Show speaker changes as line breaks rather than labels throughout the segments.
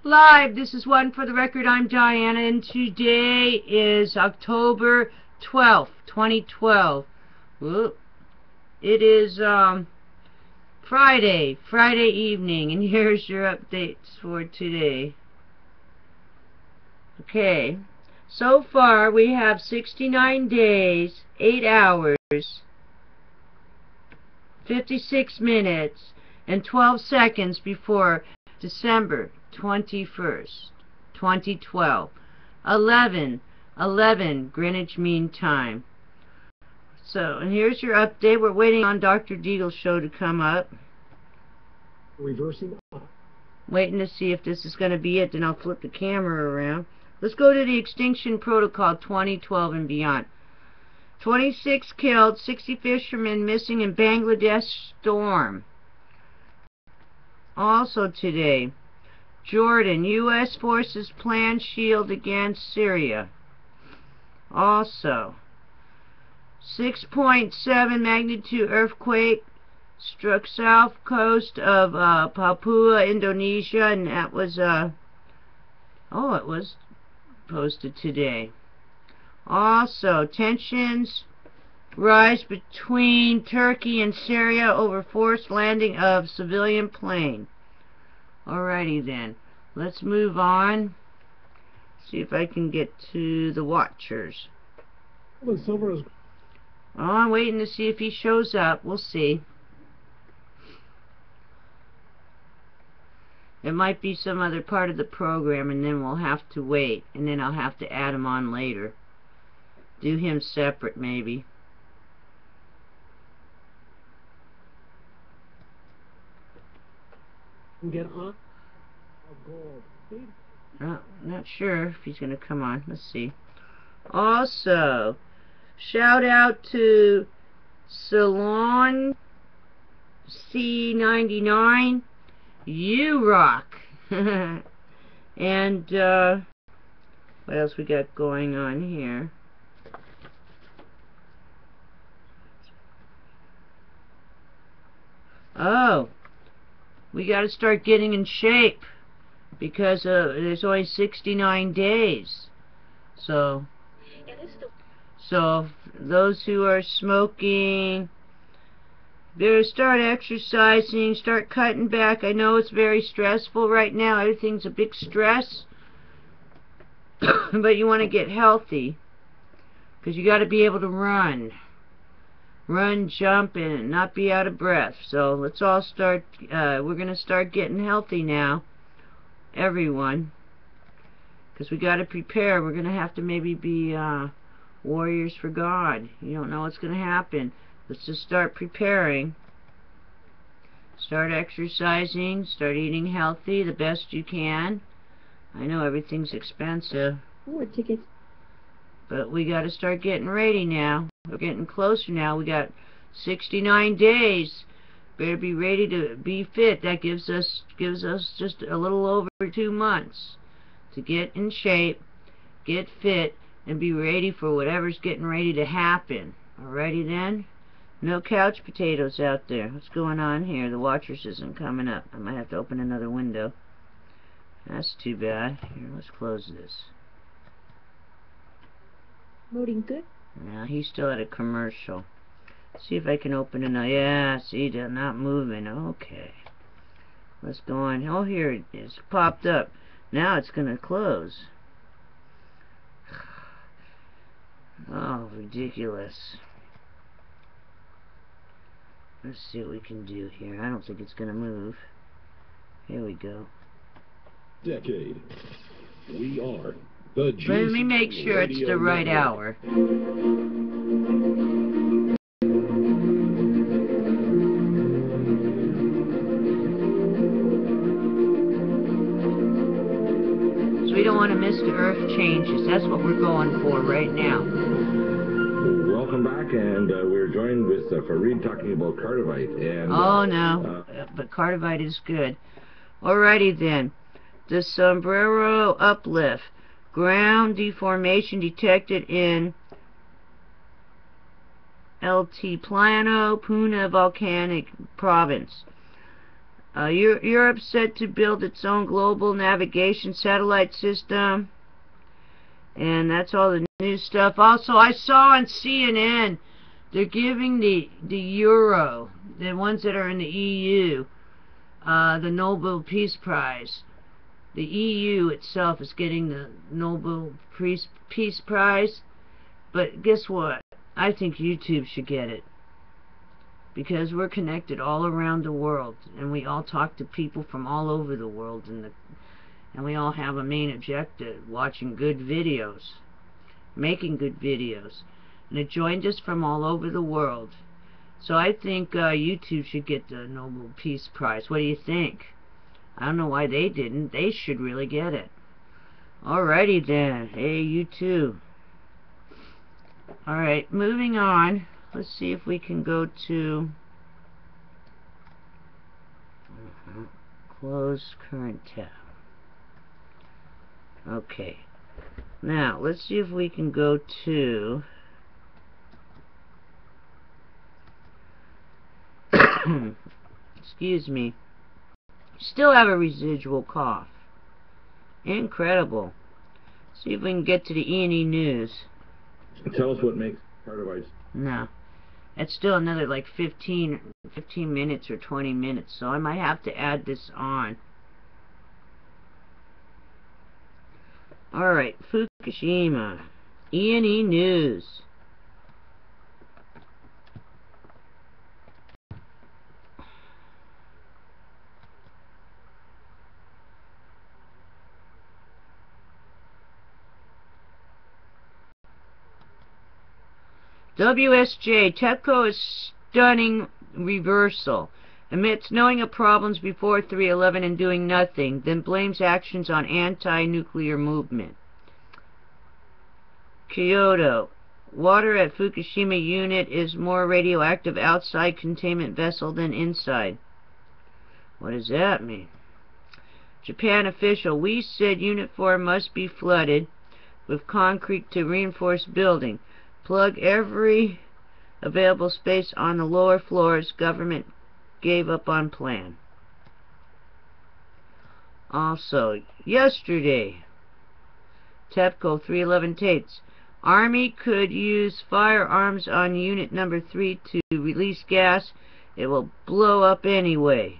Live. This is One for the Record. I'm Diana, and today is October 12th, 2012. Whoop. It is Friday evening, and here's your updates for today. Okay, so far we have 69 days, 8 hours, 56 minutes, and 12 seconds before December 21st, 2012, 11:11 Greenwich Mean Time. So, and here's your update. We're waiting on Dr. Deagle's show to come up.
Reversing.
Waiting to see if this is going to be it, then I'll flip the camera around. Let's go to the Extinction Protocol 2012 and beyond. 26 killed, 60 fishermen missing in Bangladesh storm. Also today, Jordan, U.S. forces plan shield against Syria. Also, 6.7 magnitude earthquake struck south coast of Papua, Indonesia, and that was, it was posted today. Also, tensions rise between Turkey and Syria over forced landing of civilian plane. Alrighty then, let's move on. See if I can get to the watchers.
Well, silver is...
Oh, I'm waiting to see if he shows up. We'll see. It might be some other part of the program, and then we'll have to wait, and then I'll have to add him on later. Do him separate, maybe.
Get on. Gold.
Oh, not sure if he's going to come on. Let's see. Also, shout out to Salon C99. You rock. And what else we got going on here? Oh, we got to start getting in shape because there's only 69 days. So those who are smoking, better start exercising, start cutting back. I know it's very stressful right now. Everything's a big stress. But you want to get healthy because you got to be able to run, jump, and not be out of breath. So let's all start. We're going to start getting healthy now, everyone, because we got to prepare. We're going to have to maybe be warriors for God. You don't know what's going to happen. Let's just start preparing. Start exercising. Start eating healthy the best you can. I know everything's expensive.
More tickets.
But we got to start getting ready now. We're getting closer now. We got 69 days. Better be ready to be fit. That gives us just a little over 2 months to get in shape, get fit, and be ready for whatever's getting ready to happen. Alrighty then? No couch potatoes out there. What's going on here? The Watchers isn't coming up. I might have to open another window. That's too bad. Here, let's close this.
Loading good.
Now he's still at a commercial. See if I can open another. Yeah, see, they're not moving. Okay. Let's go on. Oh, here it is. Popped up. Now it's going to close. Oh, ridiculous. Let's see what we can do here. I don't think it's going to move. Here we go.
Decade. We are the
Let me make sure it's the right hour. So we don't want to miss the earth changes. That's what we're going for right now.
Welcome back, and we're joined with Fareed talking about Cardivite. And
oh no, but Cardivite is good. Alrighty then. The Sombrero uplift. Ground deformation detected in Altiplano, Puna Volcanic Province. Europe set to build its own global navigation satellite system. And that's all the new stuff. Also, I saw on CNN, they're giving the Euro, the ones that are in the EU, the Nobel Peace Prize. The EU itself is getting the Nobel Peace Prize. But guess what? I think YouTube should get it. Because we're connected all around the world, and we all talk to people from all over the world, and we all have a main objective: watching good videos, making good videos, and it joined us from all over the world. So I think YouTube should get the Nobel Peace Prize. What do you think? I don't know why they didn't. They should really get it. Alrighty then. Hey, you too. Alright, moving on. Let's see if we can go to close current tab. Okay. Now, let's see if we can go to excuse me. Still have a residual cough. Incredible. See if we can get to the E&E News.
Tell us what makes Cardivites.
No. It's still another like 15 minutes or 20 minutes, so I might have to add this on. Alright, Fukushima. E&E News. WSJ, TEPCO is stunning reversal. Admits knowing of problems before 3/11 and doing nothing, then blames actions on anti-nuclear movement. Kyoto, water at Fukushima unit is more radioactive outside containment vessel than inside. What does that mean? Japan official, we said Unit 4 must be flooded with concrete to reinforce building. Plug every available space on the lower floors. Government gave up on plan. Also, yesterday, TEPCO 311 tapes. Army could use firearms on unit number 3 to release gas. It will blow up anyway.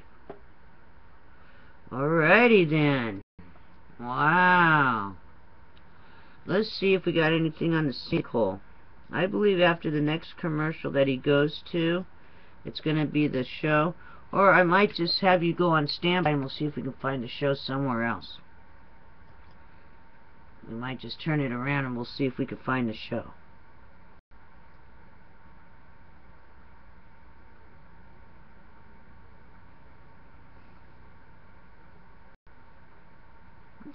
Alrighty then. Wow. Let's see if we got anything on the sinkhole. I believe after the next commercial that he goes to, it's going to be the show. Or I might just have you go on standby and we'll see if we can find the show somewhere else. We might just turn it around and we'll see if we can find the show.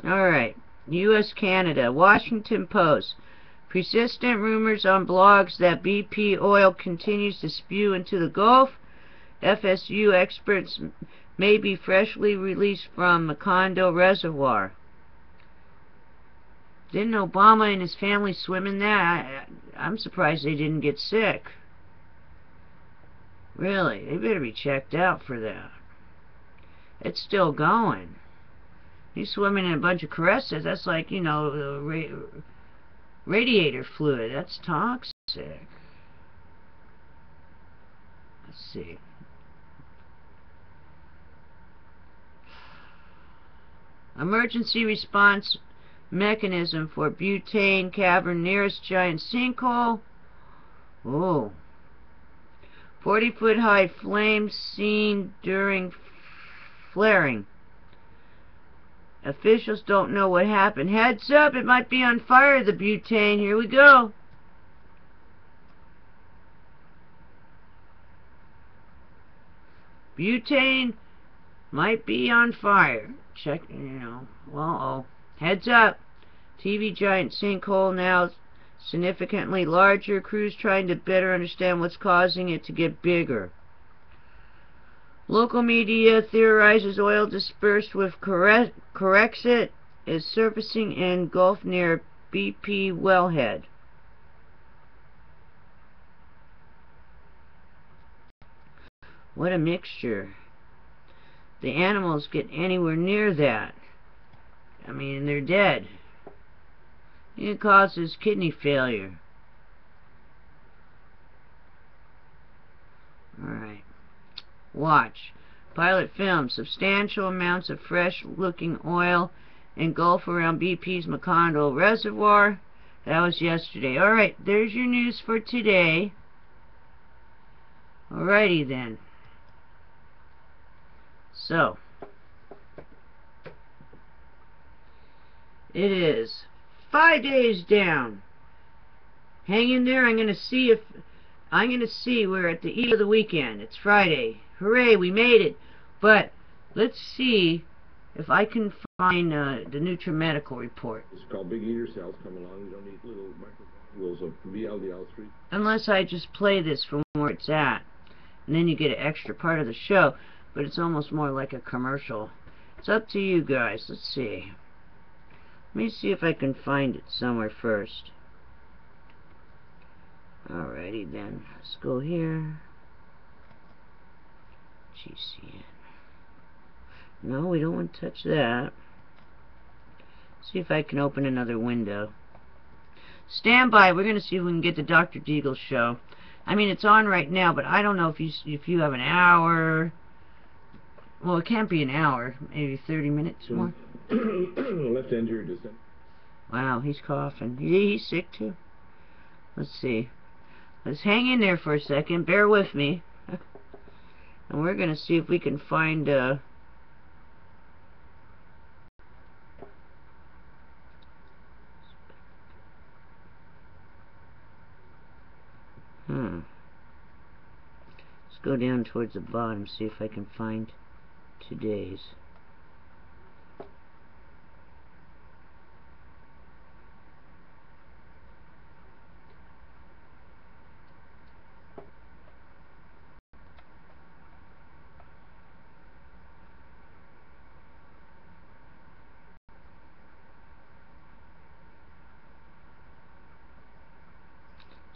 Alright, U.S. Canada, Washington Post. Persistent rumors on blogs that BP oil continues to spew into the Gulf. FSU experts may be freshly released from Macondo Reservoir. Didn't Obama and his family swim in that? I'm surprised they didn't get sick. Really, they better be checked out for that. It's still going. He's swimming in a bunch of caresses. That's like, you know, radiator fluid. That's toxic. Let's see. Emergency response mechanism for butane cavern nearest giant sinkhole. Oh. 40-foot high flames seen during flaring. Officials don't know what happened. Heads up, it might be on fire, the butane. Here we go. Butane might be on fire. Check, you know. Well, heads up. TV giant sinkhole now significantly larger. Crews trying to better understand what's causing it to get bigger. Local media theorizes oil dispersed with Corexit is surfacing in Gulf near BP wellhead. What a mixture. the animals get anywhere near that, I mean, they're dead. It causes kidney failure. Alright. Watch. Pilot film. Substantial amounts of fresh-looking oil engulf around BP's McConnell Reservoir. That was yesterday. Alright, there's your news for today. Alrighty then. So, it is 5 days down. Hang in there. I'm going to see we're at the eve of the weekend. It's Friday. Hooray, we made it. But let's see if I can find the NutriMedical report.
It's called big eater cells come along. You don't need little microgranules of VLDL3.
Unless I just play this from where it's at. And then you get an extra part of the show. But it's almost more like a commercial. It's up to you guys. Let's see. Let me see if I can find it somewhere first. Alrighty then. Let's go here. GCN. No, we don't want to touch that. See if I can open another window. Stand by. We're going to see if we can get the Dr. Deagle show. I mean, it's on right now, but I don't know if you have an hour. Well, it can't be an hour. Maybe 30 minutes more.
Left anterior descent.
Wow, he's coughing. He's sick too. Let's see. Let's hang in there for a second. Bear with me. And we're going to see if we can find Let's go down towards the bottom, see if I can find today's.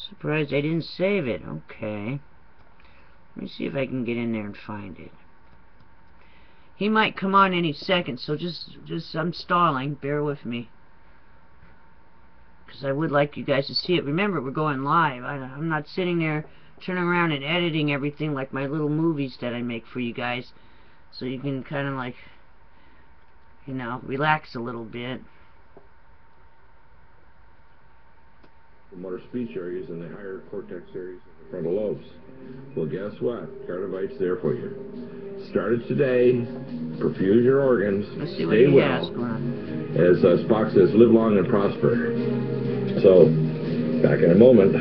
Surprised I didn't save it. Okay. Let me see if I can get in there and find it. He might come on any second, so just I'm stalling. Bear with me. Because I would like you guys to see it. Remember, we're going live. I'm not sitting there turning around and editing everything like my little movies that I make for you guys. So you can kind of like, you know, relax a little bit.
The motor speech areas and the higher cortex areas and the frontal lobes. Well, guess what? Cardivite's there for you. Started today. Perfuse your organs.
Let's see what
Stay
he
well.
has going on.
As Spock says, live long and prosper. So, back in a moment.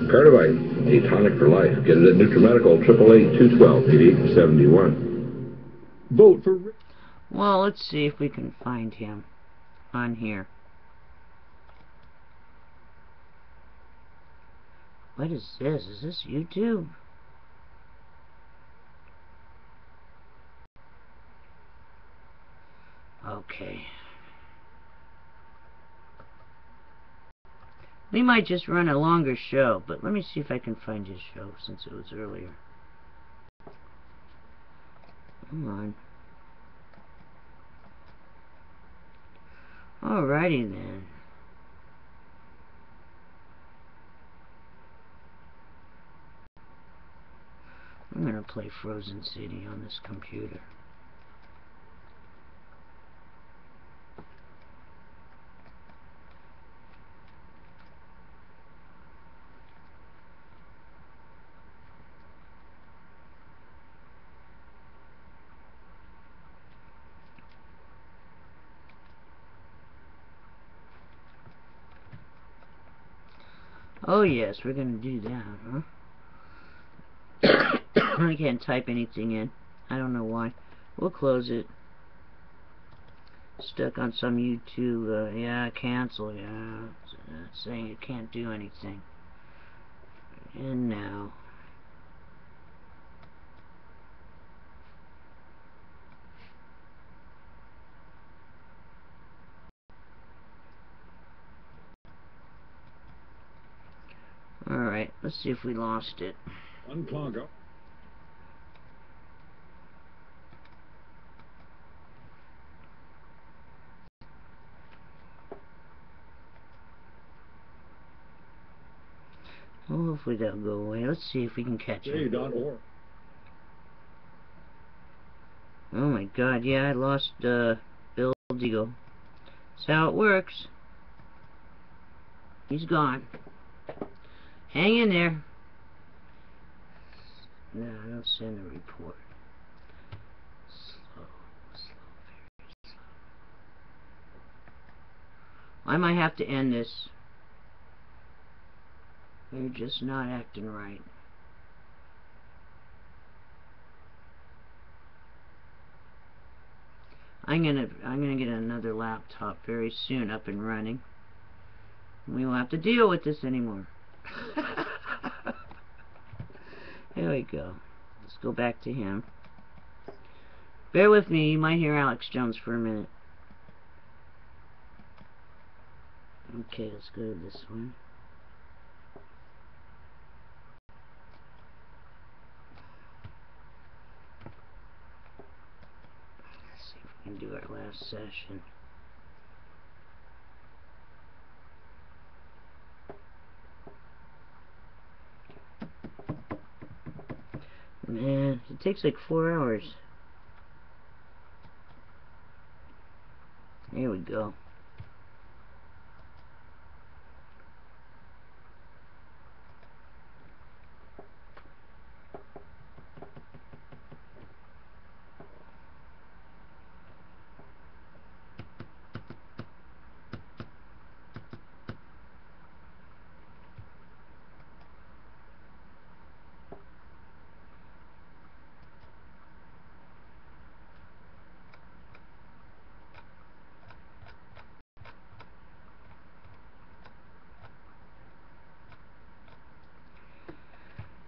Cardivite, a tonic for life. Get it at NutriMedical, 888-212-8871.
Vote for...
Well, let's see if we can find him on here. What is this? Is this YouTube? Okay. We might just run a longer show, but let me see if I can find his show since it was earlier. Come on. Alrighty then. I'm going to play Frozen City on this computer. Oh yes, we're going to do that, huh? I can't type anything in. I don't know why. We'll close it. Stuck on some YouTube, yeah, cancel, yeah. It's saying it can't do anything. And now. Alright, let's see if we lost it.
Unclog up.
Hopefully that'll go away. Let's see if we can catch him. Oh my god, yeah, I lost Bill Deagle. That's how it works. He's gone. Hang in there. No, don't send a report. Slow, very slow. I might have to end this. They're just not acting right. I'm gonna get another laptop very soon up and running. We won't have to deal with this anymore. There we go. Let's go back to him. Bear with me, you might hear Alex Jones for a minute. Okay, let's go to this one. Let's see if we can do our last session. Man, it takes like 4 hours. Here we go.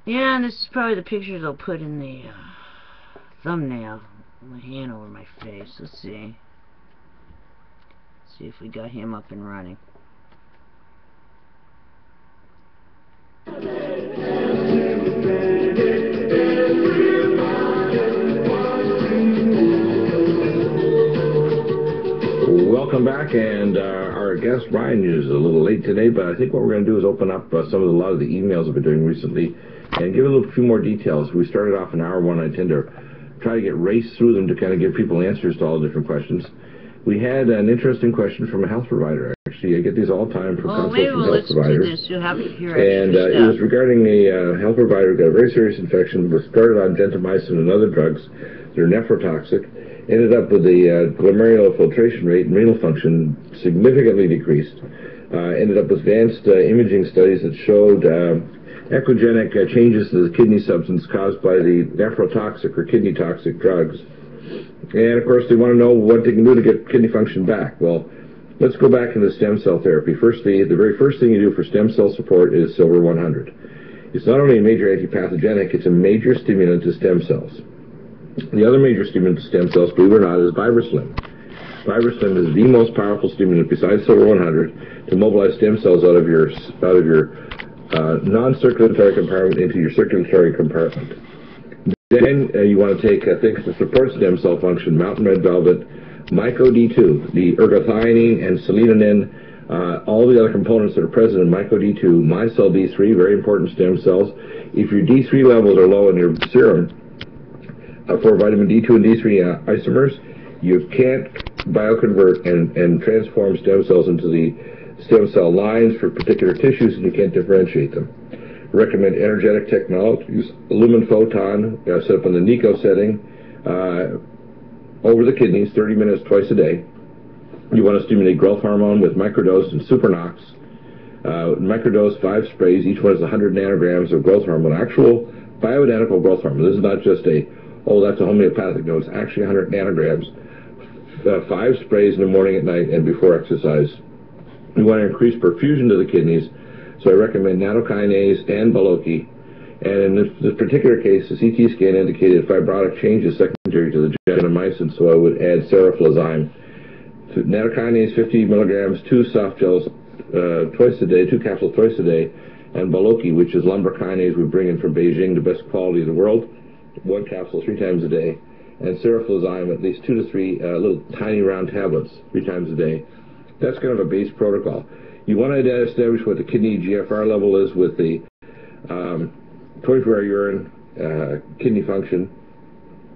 Yeah, and this is probably the pictures I'll put in the thumbnail. My hand over my face. Let's see. See if we got him up and running.
Welcome back, and our guest Brian is a little late today, but I think what we're going to do is open up a lot of the emails I've been doing recently and give a few more details. We started off in hour one. I tend to try to get raced through them to kind of give people answers to all the different questions. We had an interesting question from a health provider. Actually, I get these all the time from consults from health providers.
You'll have to hear
and it was regarding a health provider who got a very serious infection, was started on gentamicin and other drugs that are nephrotoxic, ended up with the glomerular filtration rate and renal function significantly decreased, ended up with advanced imaging studies that showed echogenic changes to the kidney substance caused by the nephrotoxic or kidney toxic drugs. And of course they want to know what they can do to get kidney function back. Well, let's go back into stem cell therapy. Firstly, the very first thing you do for stem cell support is silver 100. It's not only a major antipathogenic, it's a major stimulant to stem cells. The other major stimulant to stem cells, believe it or not, is Vibraslim. Vibraslim is the most powerful stimulant besides silver 100 to mobilize stem cells out of your non-circulatory compartment into your circulatory compartment. Then you want to take things to support stem cell function: mountain red velvet, myco-D2, the ergothioneine and selenonin, all the other components that are present in myco-D2, micelle D3, very important stem cells. If your D3 levels are low in your serum for vitamin D2 and D3 isomers, you can't bioconvert and transform stem cells into the stem cell lines for particular tissues, and you can't differentiate them. Recommend energetic technologies, lumen photon, set up in the NICO setting, over the kidneys, 30 minutes twice a day. You want to stimulate growth hormone with microdose and supernox. Microdose 5 sprays, each one is 100 nanograms of growth hormone, actual bioidentical growth hormone. This is not just that's a homeopathic. No, it's actually 100 nanograms. 5 sprays in the morning, at night, and before exercise. We want to increase perfusion to the kidneys, so I recommend nattokinase and Baloki. And in this particular case, the CT scan indicated fibrotic changes secondary to the gentamicin, so I would add seroflozyme. Nattokinase 50 milligrams, 2 soft gels twice a day, 2 capsules twice a day, and Baloki, which is lumbar kinase we bring in from Beijing, the best quality in the world, 1 capsule 3 times a day, and seroflozyme, at least 2 to 3 little tiny round tablets 3 times a day. That's kind of a base protocol. You want to establish what the kidney GFR level is with the 24-hour urine, kidney function.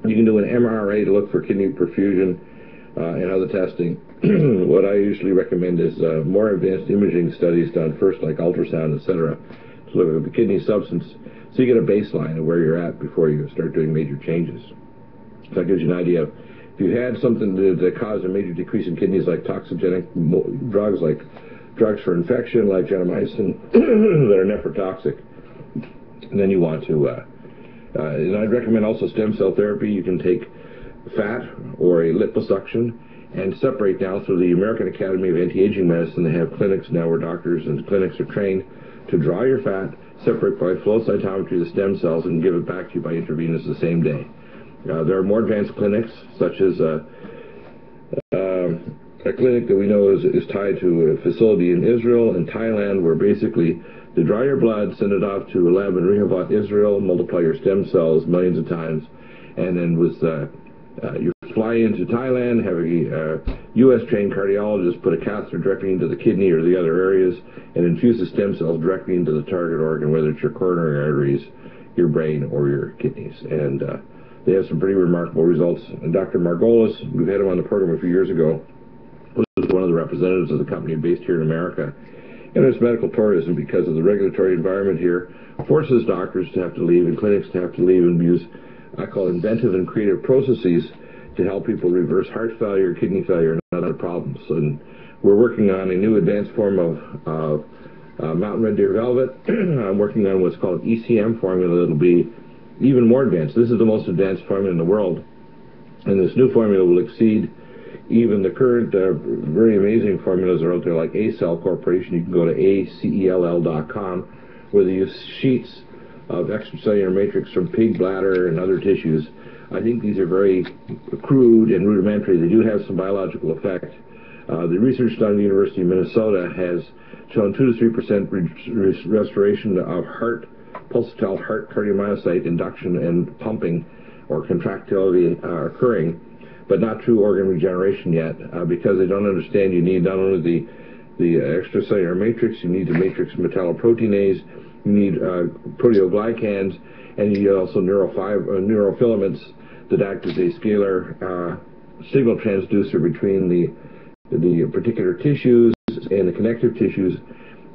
You can do an MRA to look for kidney perfusion and other testing. What I usually recommend is more advanced imaging studies done first, like ultrasound, etc., to look at the kidney substance, so you get a baseline of where you're at before you start doing major changes. So that gives you an idea of if you had something that caused a major decrease in kidneys, like toxigenic drugs, like drugs for infection, like gentamicin, that are nephrotoxic, then you want to, and I'd recommend also stem cell therapy. You can take fat or a liposuction and separate now through the American Academy of Anti-Aging Medicine. They have clinics now where doctors and clinics are trained to draw your fat, separate by flow cytometry the stem cells, and give it back to you by intravenous the same day. There are more advanced clinics, such as a clinic that we know is tied to a facility in Israel and Thailand, where basically they draw your blood, send it off to a lab in Rehovot, Israel, multiply your stem cells millions of times, and then with you fly into Thailand, have a U.S.-trained cardiologist put a catheter directly into the kidney or the other areas and infuse the stem cells directly into the target organ, whether it's your coronary arteries, your brain, or your kidneys. And they have some pretty remarkable results. And Dr. Margolis, we've had him on the program a few years ago, was one of the representatives of the company based here in America. And there's medical tourism because of the regulatory environment here forces doctors to have to leave and clinics to have to leave and use, I call, inventive and creative processes to help people reverse heart failure, kidney failure, and other problems. And we're working on a new advanced form of mountain red deer velvet. I'm working on what's called ECM formula that'll be even more advanced. This is the most advanced formula in the world, and this new formula will exceed even the current very amazing formulas that are out there, like ACell Corporation. You can go to acell.com, where they use sheets of extracellular matrix from pig bladder and other tissues. I think these are very crude and rudimentary. They do have some biological effect. The research done at the University of Minnesota has shown 2 to 3% restoration of pulsatile heart cardiomyocyte induction and pumping or contractility occurring, but not true organ regeneration yet, because they don't understand you need not only the extracellular matrix, you need the matrix metalloproteinase, you need proteoglycans, and you need also neurofilaments that act as a scalar signal transducer between the particular tissues and the connective tissues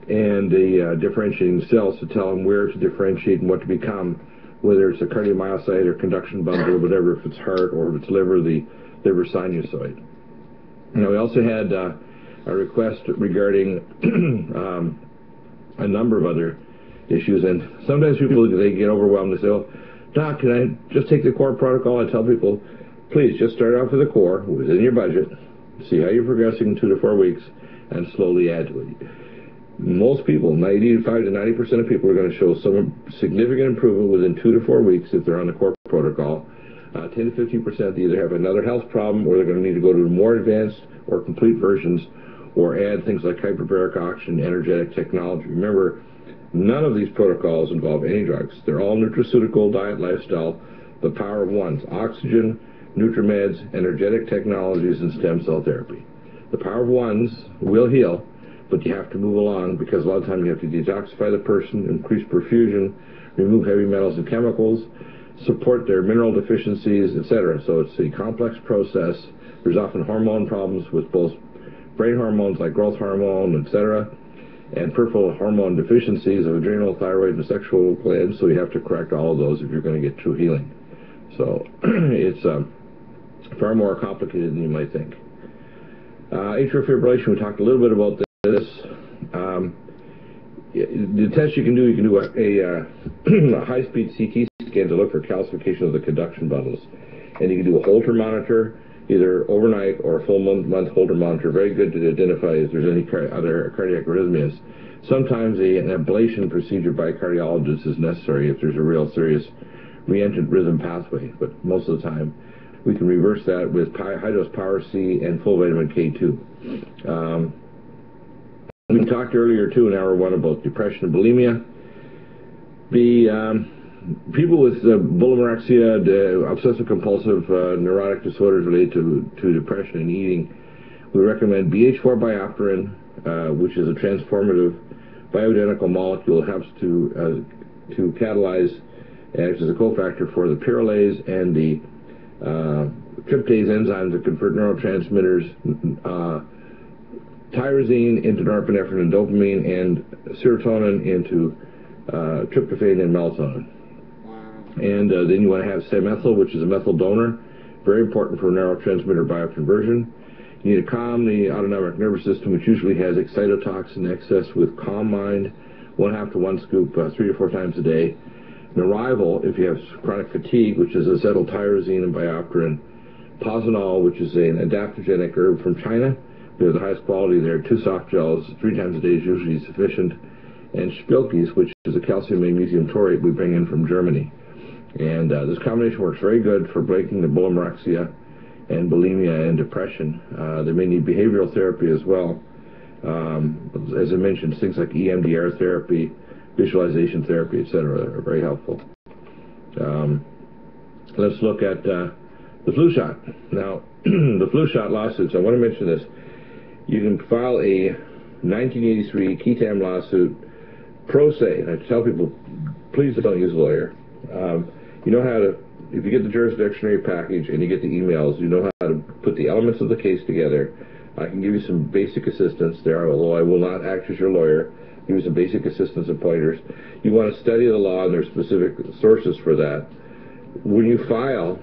and the differentiating cells to tell them where to differentiate and what to become, whether it's a cardiomyocyte or conduction bundle or whatever, if it's heart or if it's liver, the liver sinusoid. Now, we also had a request regarding a number of other issues, and sometimes people, they get overwhelmed. They say, "Oh, Doc, can I just take the core protocol?" I tell people, please just start off with the core within your budget, see how you're progressing in 2 to 4 weeks, and slowly add to it. Most people, 95 to 90% of people, are going to show some significant improvement within 2 to 4 weeks if they're on the core protocol. 10 to 15% they either have another health problem, or they're going to need to go to more advanced or complete versions, or add things like hyperbaric oxygen, energetic technology. Remember, none of these protocols involve any drugs. They're all nutraceutical, diet, lifestyle, the power of ones: oxygen, NutriMeds, energetic technologies, and stem cell therapy. The power of ones will heal, but you have to move along, because a lot of times you have to detoxify the person, increase perfusion, remove heavy metals and chemicals, support their mineral deficiencies, etc. So it's a complex process. There's often hormone problems with both brain hormones like growth hormone, etc., and peripheral hormone deficiencies of adrenal, thyroid, and sexual glands, so you have to correct all of those if you're going to get true healing. So it's far more complicated than you might think. Atrial fibrillation, we talked a little bit about this. The test you can do a high-speed CT scan to look for calcification of the conduction bundles. And you can do a Holter monitor, either overnight or a full month Holter monitor. Very good to identify if there's any other cardiac arrhythmias. Sometimes an ablation procedure by a cardiologist is necessary if there's a real serious reentrant rhythm pathway. But most of the time, we can reverse that with high-dose Power C and full vitamin K2. We talked earlier, too, in hour 1 about depression and bulimia. People with bulimorexia, obsessive-compulsive neurotic disorders related to depression and eating, we recommend BH4 biopterin, which is a transformative bioidentical molecule. It helps to to catalyze, acts as a cofactor for the pyrrolase and the tryptase enzymes that convert neurotransmitters, tyrosine into norepinephrine and dopamine, and serotonin into tryptophan and melatonin. And then you want to have cymethyl, which is a methyl donor, very important for neurotransmitter bioconversion. You need to calm the autonomic nervous system, which usually has excitotoxin excess, with Calm Mind, 1/2 to 1 scoop 3 to 4 times a day. Narival, if you have chronic fatigue, which is acetyltyrosine and biopterin. Posinol, which is an adaptogenic herb from China. We have the highest quality there. 2 soft gels, 3 times a day is usually sufficient. And Spilkes, which is a calcium magnesium taurate we bring in from Germany. And this combination works very good for breaking the bullimorexia and bulimia and depression. They may need behavioral therapy as well. As I mentioned, things like EMDR therapy, visualization therapy, etc. are very helpful. Let's look at the flu shot. Now, the flu shot lawsuits, I want to mention this. You can file a 1983 Ketam lawsuit pro se, and I tell people, please don't use a lawyer. You know how to, if you get the jurisdictionary package and you get the emails, you know how to put the elements of the case together. I can give you some basic assistance there, although I will not act as your lawyer. Give you some basic assistance and pointers. You want to study the law, and there's specific sources for that. When you file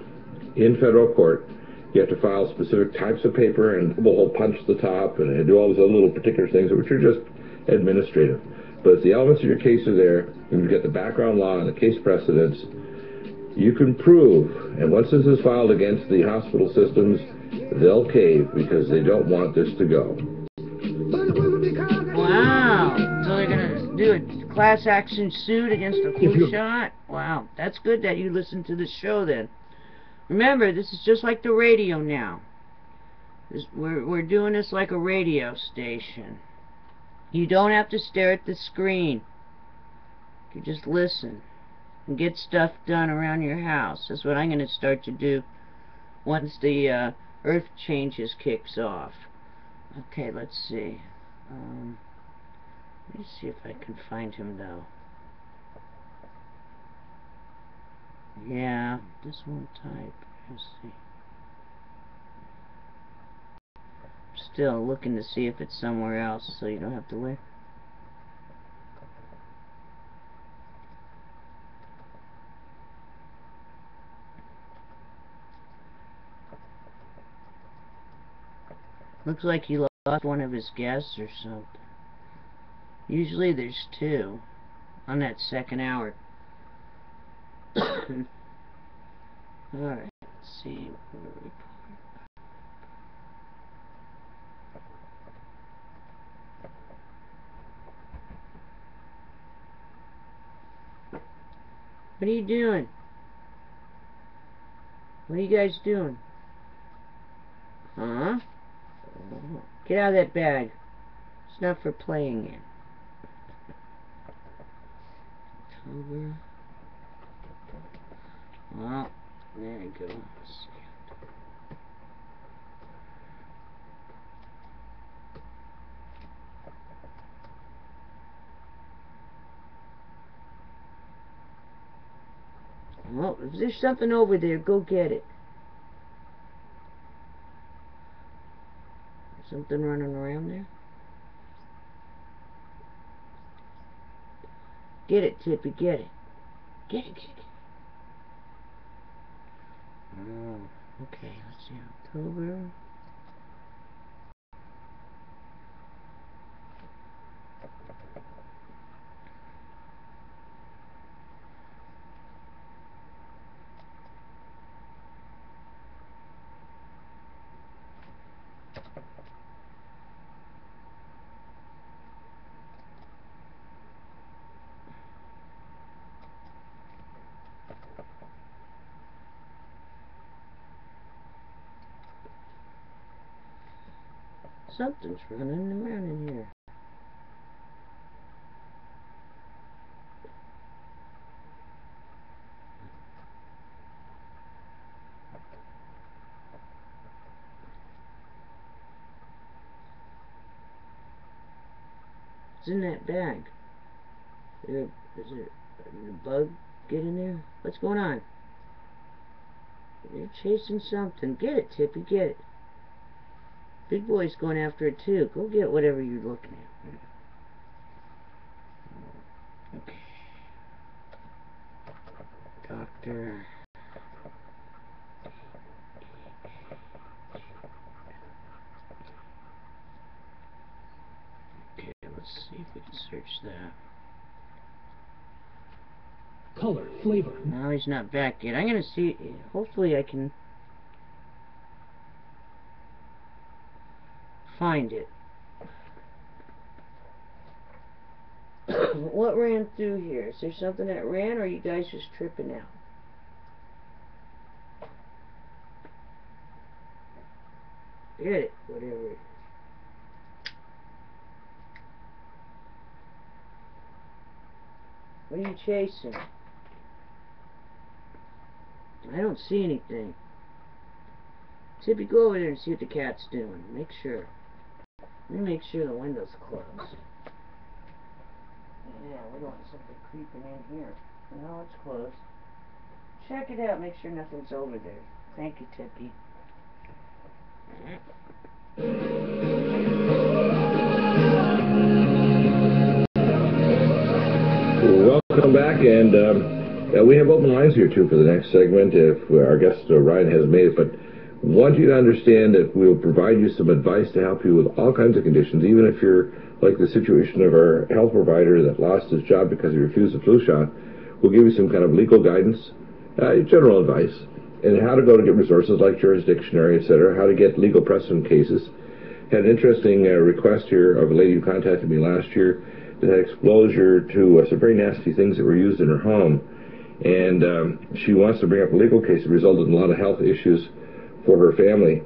in federal court, you have to file specific types of paper, and we'll punch the top and do all these other little particular things, which are just administrative. But if the elements of your case are there, and you get the background law and the case precedents, you can prove, and once this is filed against the hospital systems, they'll cave because they don't want this to go.
Wow. So they're going to do a class action suit against a flu shot? Wow. That's good that you listen to the show then. Remember, this is just like the radio now. We're doing this like a radio station. You don't have to stare at the screen. You just listen and get stuff done around your house. That's what I'm going to start to do once the Earth changes kicks off. Okay, let's see. Let me see if I can find him though. Yeah, this won't type. Let's see. Still looking to see if it's somewhere else, so you don't have to wait. Looks like he lost one of his guests or something. Usually there's 2 on that second hour. Alright, let's see. What are you doing? What are you guys doing? Huh? Get out of that bag. It's not for playing in. October. Well, there you go. Let's see. Well, if there's something over there, go get it. Something running around there? Get it, Tippy, get it. Get it, get it. Oh, okay, let's see. October. Something's running around in here. It's in that bag. Is it? Did the bug get in there? What's going on? You're chasing something. Get it, Tippy, get it. Big boy's going after it too. Go get whatever you're looking at. Okay. Doctor. Okay, let's see if we can search that.
Color, flavor.
No, he's not back yet. I'm gonna see. Hopefully, I can find it. What ran through here? Is there something that ran, or are you guys just tripping out? Get it, whatever it is. What are you chasing? I don't see anything. Tippy, go over there and see what the cat's doing. Make sure. Let me make sure the window's closed. Yeah, we don't want something creeping in here. No, it's closed. Check it out. Make sure nothing's over there. Thank you, Tippy.
Welcome back, and we have open lines here too for the next segment if our guest Ryan hasn't made it, but want you to understand that we'll provide you some advice to help you with all kinds of conditions, even if you're like the situation of our health provider that lost his job because he refused the flu shot. We'll give you some kind of legal guidance, general advice, and how to go to get resources like jurisdictionary, etc., how to get legal precedent cases. Had an interesting request here of a lady who contacted me last year that had exposure to some very nasty things that were used in her home, and she wants to bring up a legal case that resulted in a lot of health issues for her family,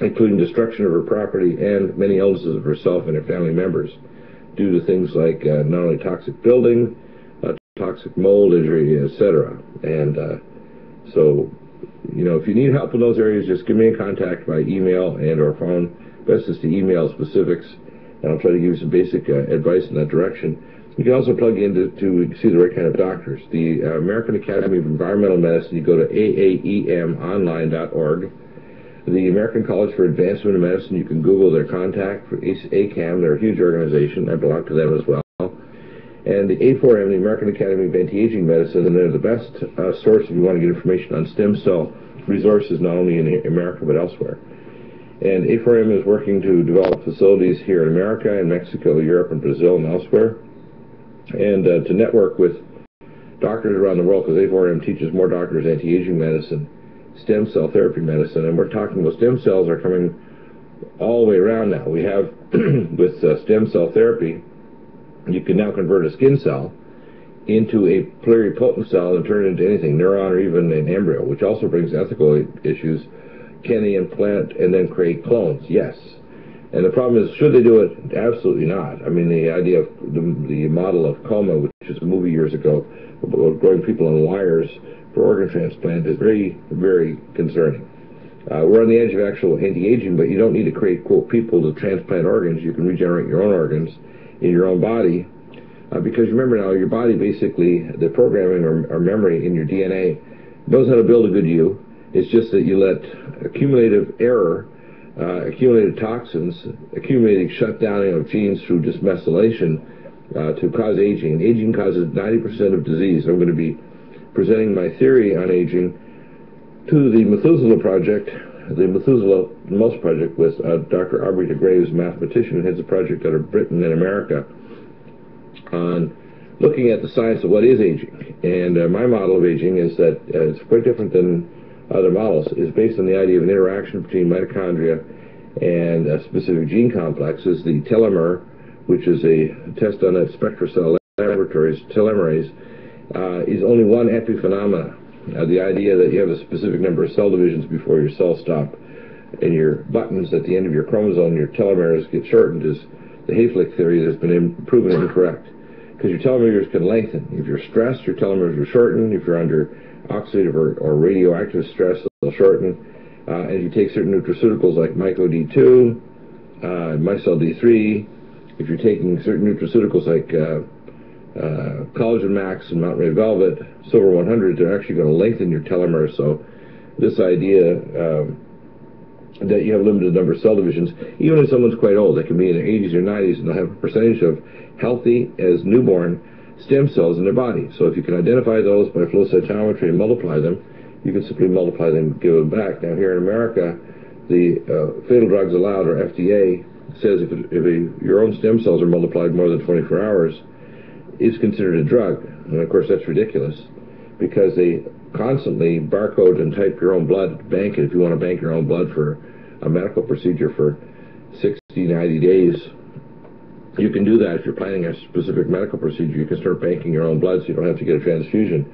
including destruction of her property and many illnesses of herself and her family members due to things like not only toxic building, toxic mold injury, etc. And so, you know, if you need help in those areas, just give me a contact by email and or phone. Best is to email specifics, and I'll try to give you some basic advice in that direction. You can also plug in to see the right kind of doctors. The American Academy of Environmental Medicine, you go to aaemonline.org. The American College for Advancement in Medicine, you can Google their contact for ACAM. They're a huge organization. I belong to them as well. And the A4M, the American Academy of Anti-Aging Medicine, and they're the best source if you want to get information on stem cell resources, not only in America but elsewhere. And A4M is working to develop facilities here in America, in Mexico, Europe, and Brazil, and elsewhere, and to network with doctors around the world, because A4M teaches more doctors anti-aging medicine, stem cell therapy medicine, and we're talking about stem cells are coming all the way around now. We have, with stem cell therapy, you can now convert a skin cell into a pluripotent cell and turn it into anything, neuron or even an embryo, which also brings ethical issues. Can they implant and then create clones? Yes. And the problem is, should they do it? Absolutely not. I mean, the idea of the model of coma, which is a movie years ago, about growing people on wires for organ transplant, is very, very concerning. We're on the edge of actual anti-aging, but you don't need to create, quote, people to transplant organs. You can regenerate your own organs in your own body, because remember now, your body basically, the programming or memory in your DNA knows how to build a good you. It's just that you let accumulative error, accumulated toxins, accumulating shutdowning of genes through dismethylation to cause aging. And aging causes 90% of disease. I'm going to be presenting my theory on aging to the Methuselah Project, the Methuselah Most Project, with Dr. Aubrey de Grey, who's a mathematician who heads a project out of Britain and America on looking at the science of what is aging. And my model of aging is that it's quite different than other models. It's based on the idea of an interaction between mitochondria and specific gene complexes. The telomere, which is a test done at SpectraCell Laboratories, telomerase, is only one epiphenomena. The idea that you have a specific number of cell divisions before your cells stop, and your buttons at the end of your chromosome, your telomeres get shortened, is the Hayflick theory that's been proven incorrect. Because your telomeres can lengthen. If you're stressed, your telomeres will shorten. If you're under oxidative or radioactive stress, they'll shorten. And if you take certain nutraceuticals like Myco D2, Micelle D3, if you're taking certain nutraceuticals like Collagen Max and Mountain Red Velvet, Silver 100, they're actually going to lengthen your telomere. So this idea that you have a limited number of cell divisions, even if someone's quite old, they can be in their 80s or 90s, and they'll have a percentage of healthy as newborn stem cells in their body. So if you can identify those by flow cytometry and multiply them, you can simply multiply them and give them back. Now here in America, the Fatal Drugs Allowed, or FDA, says if your own stem cells are multiplied more than 24 hours, it's considered a drug. And of course that's ridiculous, because they constantly barcode and type your own blood, bank it. If you want to bank your own blood for a medical procedure for 60, 90 days, you can do that. If you're planning a specific medical procedure, you can start banking your own blood so you don't have to get a transfusion.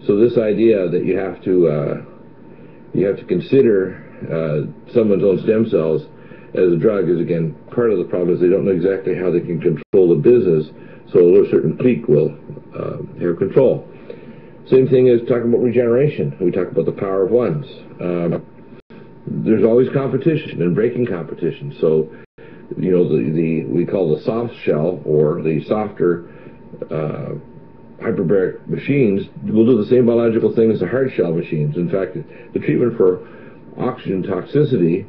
So this idea that you have to consider someone's own stem cells as a drug is, again, part of the problem is they don't know exactly how they can control the business, so a certain clique will have control. Same thing as talking about regeneration. We talk about the power of ones. There's always competition and breaking competition. So, you know, we call the soft shell, or the softer hyperbaric machines will do the same biological thing as the hard shell machines. In fact, the treatment for oxygen toxicity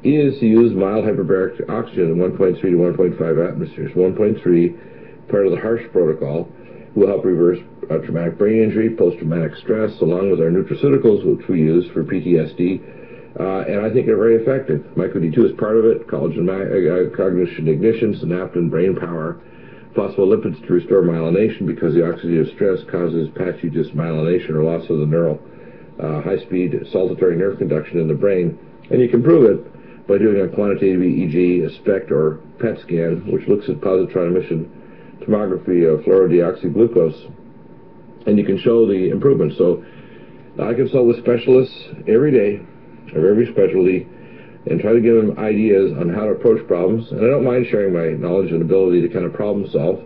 is to use mild hyperbaric oxygen at 1.3 to 1.5 atmospheres. 1.3, part of the HARSH protocol, will help reverse traumatic brain injury, post-traumatic stress, along with our nutraceuticals, which we use for PTSD, and I think they're very effective. Micro D2 is part of it, cognition ignition, synaptin, brain power, phospholipids to restore myelination, because the oxidative stress causes patchy dysmyelination or loss of the neural high-speed saltatory nerve conduction in the brain. And you can prove it by doing a quantitative EEG, a SPECT, or PET scan, which looks at positron emission tomography of fluorodeoxyglucose, and you can show the improvement. So I consult with specialists every day of every specialty and try to give them ideas on how to approach problems. And I don't mind sharing my knowledge and ability to kind of problem solve,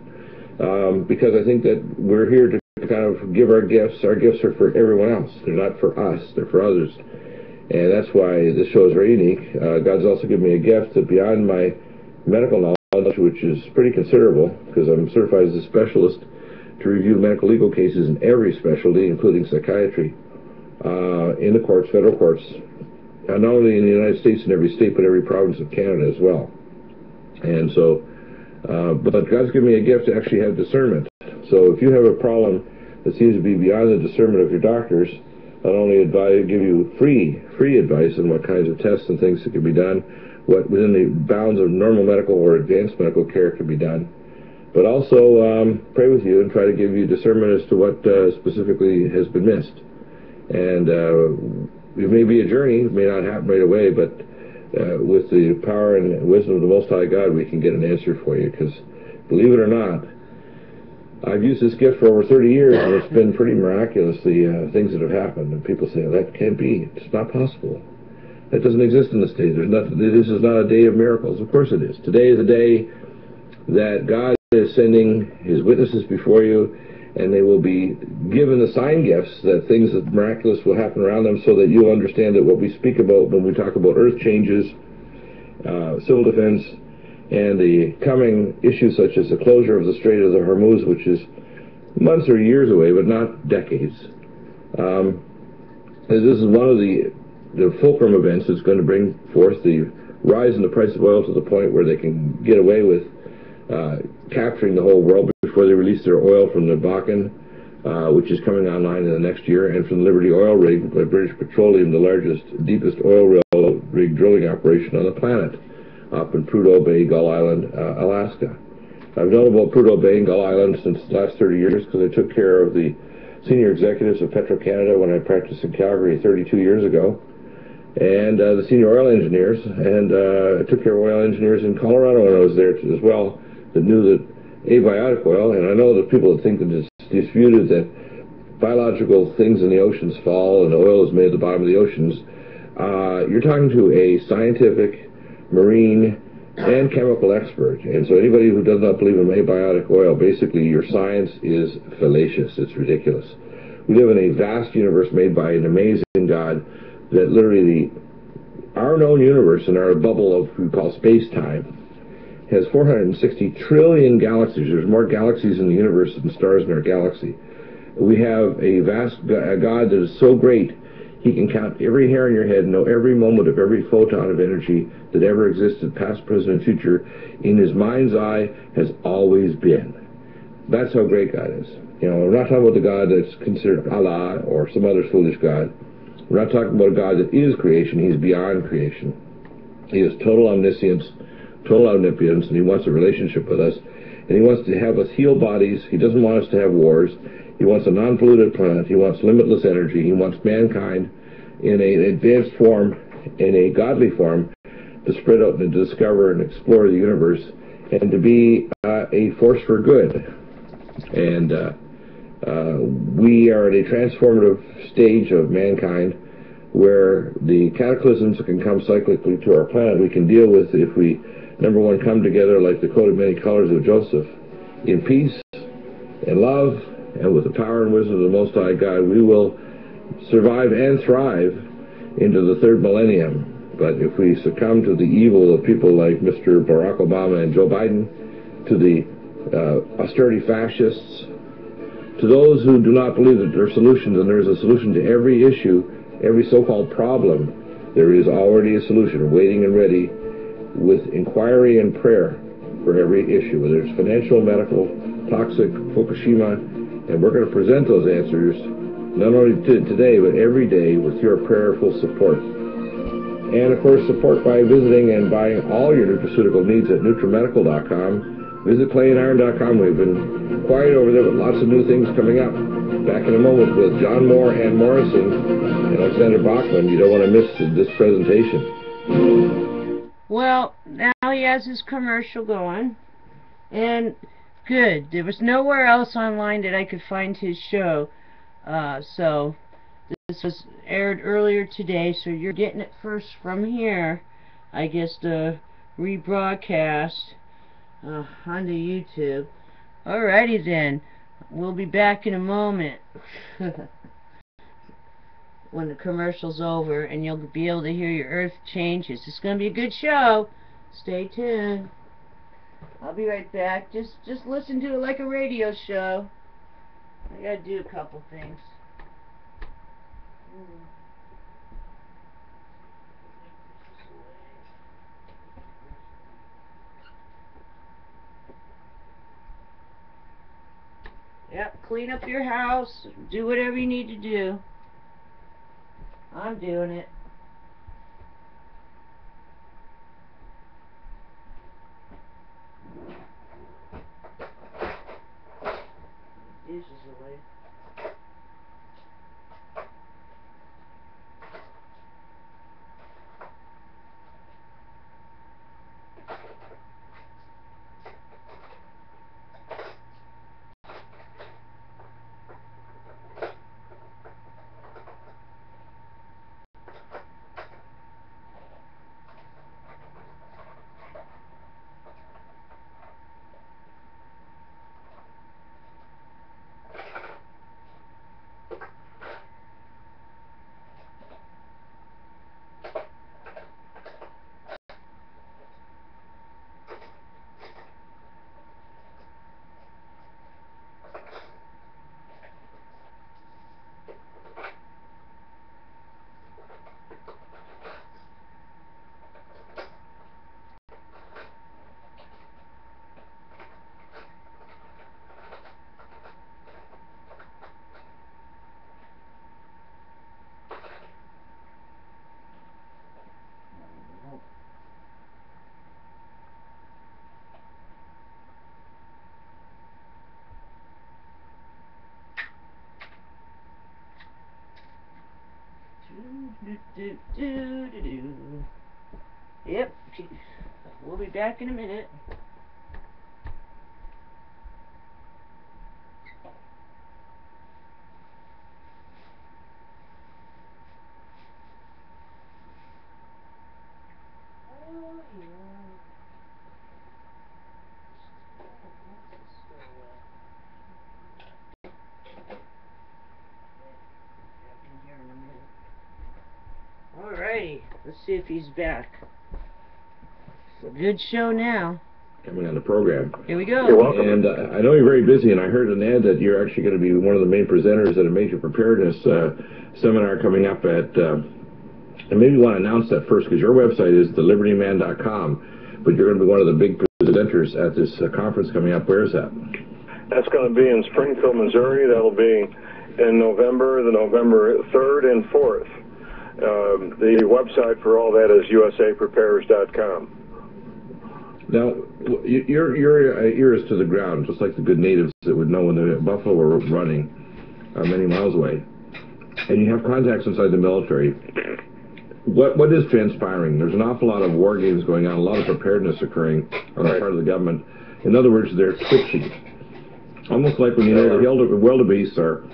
because I think that we're here to kind of give our gifts. Our gifts are for everyone else. They're not for us. They're for others. And that's why this show is very unique. God's also given me a gift that beyond my medical knowledge, which is pretty considerable, because I'm certified as a specialist to review medical legal cases in every specialty, including psychiatry, in the courts, federal courts, not only in the United States and every state, but every province of Canada as well. And so, but God's given me a gift to actually have discernment. So if you have a problem that seems to be beyond the discernment of your doctors, not only give you free advice on what kinds of tests and things that can be done, what within the bounds of normal medical or advanced medical care can be done, but also pray with you and try to give you discernment as to what specifically has been missed. And it may be a journey, it may not happen right away, but with the power and wisdom of the Most High God, we can get an answer for you, because believe it or not, I've used this gift for over 30 years, and it's been pretty miraculous, the things that have happened. And people say, that can't be. It's not possible. That doesn't exist in this day. This is not a day of miracles. Of course it is. Today is a day that God is sending His witnesses before you, and they will be given the sign gifts that things that miraculous will happen around them, so that you'll understand that what we speak about when we talk about earth changes, civil defense, and the coming issues such as the closure of the Strait of the Hormuz, which is months or years away, but not decades. This is one of the fulcrum events that's going to bring forth the rise in the price of oil to the point where they can get away with capturing the whole world before they release their oil from the Bakken, which is coming online in the next year, and from the Liberty Oil Rig by British Petroleum, the largest, deepest oil rig drilling operation on the planet, up in Prudhoe Bay, Gull Island, Alaska. I've known about Prudhoe Bay and Gull Island since the last 30 years, because I took care of the senior executives of Petro-Canada when I practiced in Calgary 32 years ago, and the senior oil engineers, and I took care of oil engineers in Colorado when I was there as well, that knew that abiotic oil, and I know that people that think that it's disputed that biological things in the oceans fall and the oil is made at the bottom of the oceans. You're talking to a scientific, marine, and chemical expert, and so anybody who does not believe in abiotic oil, basically your science is fallacious. It's ridiculous. We live in a vast universe made by an amazing God, that literally our known universe in our bubble of we call space-time has 460 trillion galaxies. There's more galaxies in the universe than stars in our galaxy. We have a vast God that is so great, he can count every hair on your head, know every moment of every photon of energy that ever existed, past, present, and future. In his mind's eye has always been. That's how great God is. You know, we're not talking about the God that's considered Allah or some other foolish God. We're not talking about a God that is creation. He's beyond creation. He is total omniscience, total omnipotence, and he wants a relationship with us. And he wants to have us heal bodies. He doesn't want us to have wars. He wants a non-polluted planet. He wants limitless energy. He wants mankind in an advanced form, in a godly form, to spread out and to discover and explore the universe and to be a force for good. And we are at a transformative stage of mankind where the cataclysms that can come cyclically to our planet we can deal with if we, number one, come together like the coat of many colors of Joseph, in peace and love, and with the power and wisdom of the Most High God. We will survive and thrive into the third millennium. But if we succumb to the evil of people like Mr. Barack Obama and Joe Biden, to the austerity fascists, to those who do not believe that there are solutions, and there is a solution to every issue, every so-called problem, there is already a solution waiting and ready, with inquiry and prayer for every issue, whether it's financial, medical, toxic, Fukushima, and we're going to present those answers not only today, but every day with your prayerful support. And, of course, support by visiting and buying all your nutraceutical needs at NutriMedical.com. Visit ClayandIron.com. We've been quiet over there, but lots of new things coming up. Back in a moment with John Moore, Ann Morrison, and Alexander Bachman. You don't want to miss this presentation.
Well, now he has his commercial going. And good. There was nowhere else online that I could find his show. So this was aired earlier today, so you're getting it first from here. I guess the rebroadcast onto YouTube. Alrighty then. We'll be back in a moment when the commercial's over, and you'll be able to hear your earth changes. It's going to be a good show. Stay tuned. I'll be right back. Just listen to it like a radio show. I gotta do a couple things. Yep, clean up your house. Do whatever you need to do. I'm doing it. Dishes away. Yep, we'll be back in a minute. Alrighty, let's see if he's back. It's a good show now.
coming on the program.
Here we go.
You're welcome.
And I know you're very busy, and I heard an ad that you're actually going to be one of the main presenters at a major preparedness seminar coming up at, and maybe you want to announce that first, because your website is thelibertyman.com, but you're going to be one of the big presenters at this conference coming up. Where is that?
That's going to be in Springfield, Missouri. That'll be in November, the November 3rd and 4th. The website for all that is usaprepares.com.
Now, your ear is to the ground, just like the good natives that would know when the buffalo were running many miles away. And you have contacts inside the military. What is transpiring? There's an awful lot of war games going on, a lot of preparedness occurring on the part of the government. In other words, they're twitchy. Almost like when you know the wildebeest are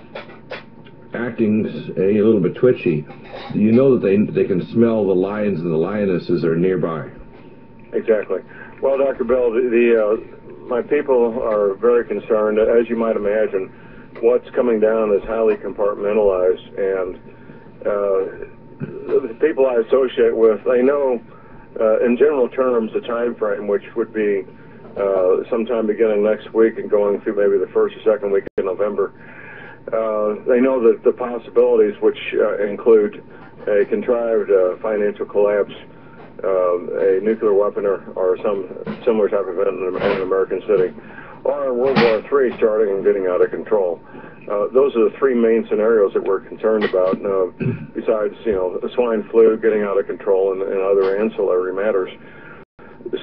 acting a little bit twitchy, you know that they can smell the lions and the lionesses are nearby. Exactly.
Well, Dr. Bell, my people are very concerned. As you might imagine, what's coming down is highly compartmentalized, and the people I associate with, they know, in general terms, the time frame, which would be sometime beginning next week and going through maybe the first or second week in November. They know that the possibilities, which include a contrived financial collapse, a nuclear weapon or some similar type of event in an American city, or World War III starting and getting out of control. Those are the three main scenarios that we're concerned about, besides, the swine flu getting out of control and other ancillary matters.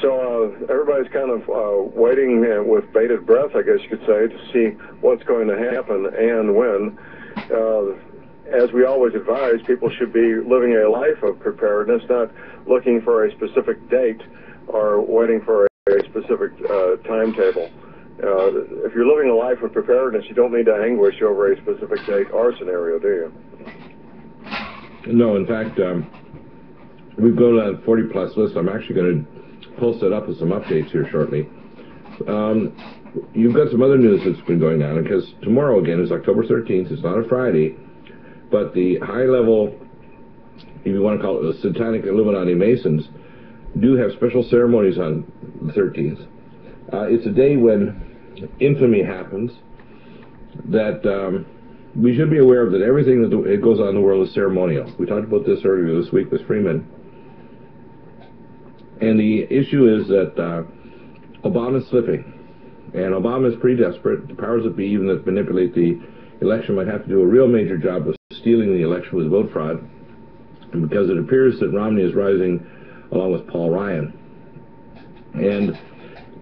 So everybody's kind of waiting with bated breath, I guess you could say, to see what's going to happen and when. As we always advise, people should be living a life of preparedness, not looking for a specific date or waiting for a specific timetable. If you're living a life of preparedness, you don't need to anguish over a specific date or scenario, do you?
No, in fact, we've got a 40-plus list. I'm actually going to post it up with some updates here shortly. You've got some other news that's been going on, because tomorrow, again, is October 13th. It's not a Friday, but the high-level, if you want to call it the Satanic Illuminati Masons, do have special ceremonies on the 13th. It's a day when infamy happens, that we should be aware of, that everything that goes on in the world is ceremonial. We talked about this earlier this week with Freeman. And the issue is that Obama's slipping. And Obama is pretty desperate. The powers that be, even that manipulate the election, might have to do a real major job of stealing the election with vote fraud, because it appears that Romney is rising along with Paul Ryan. And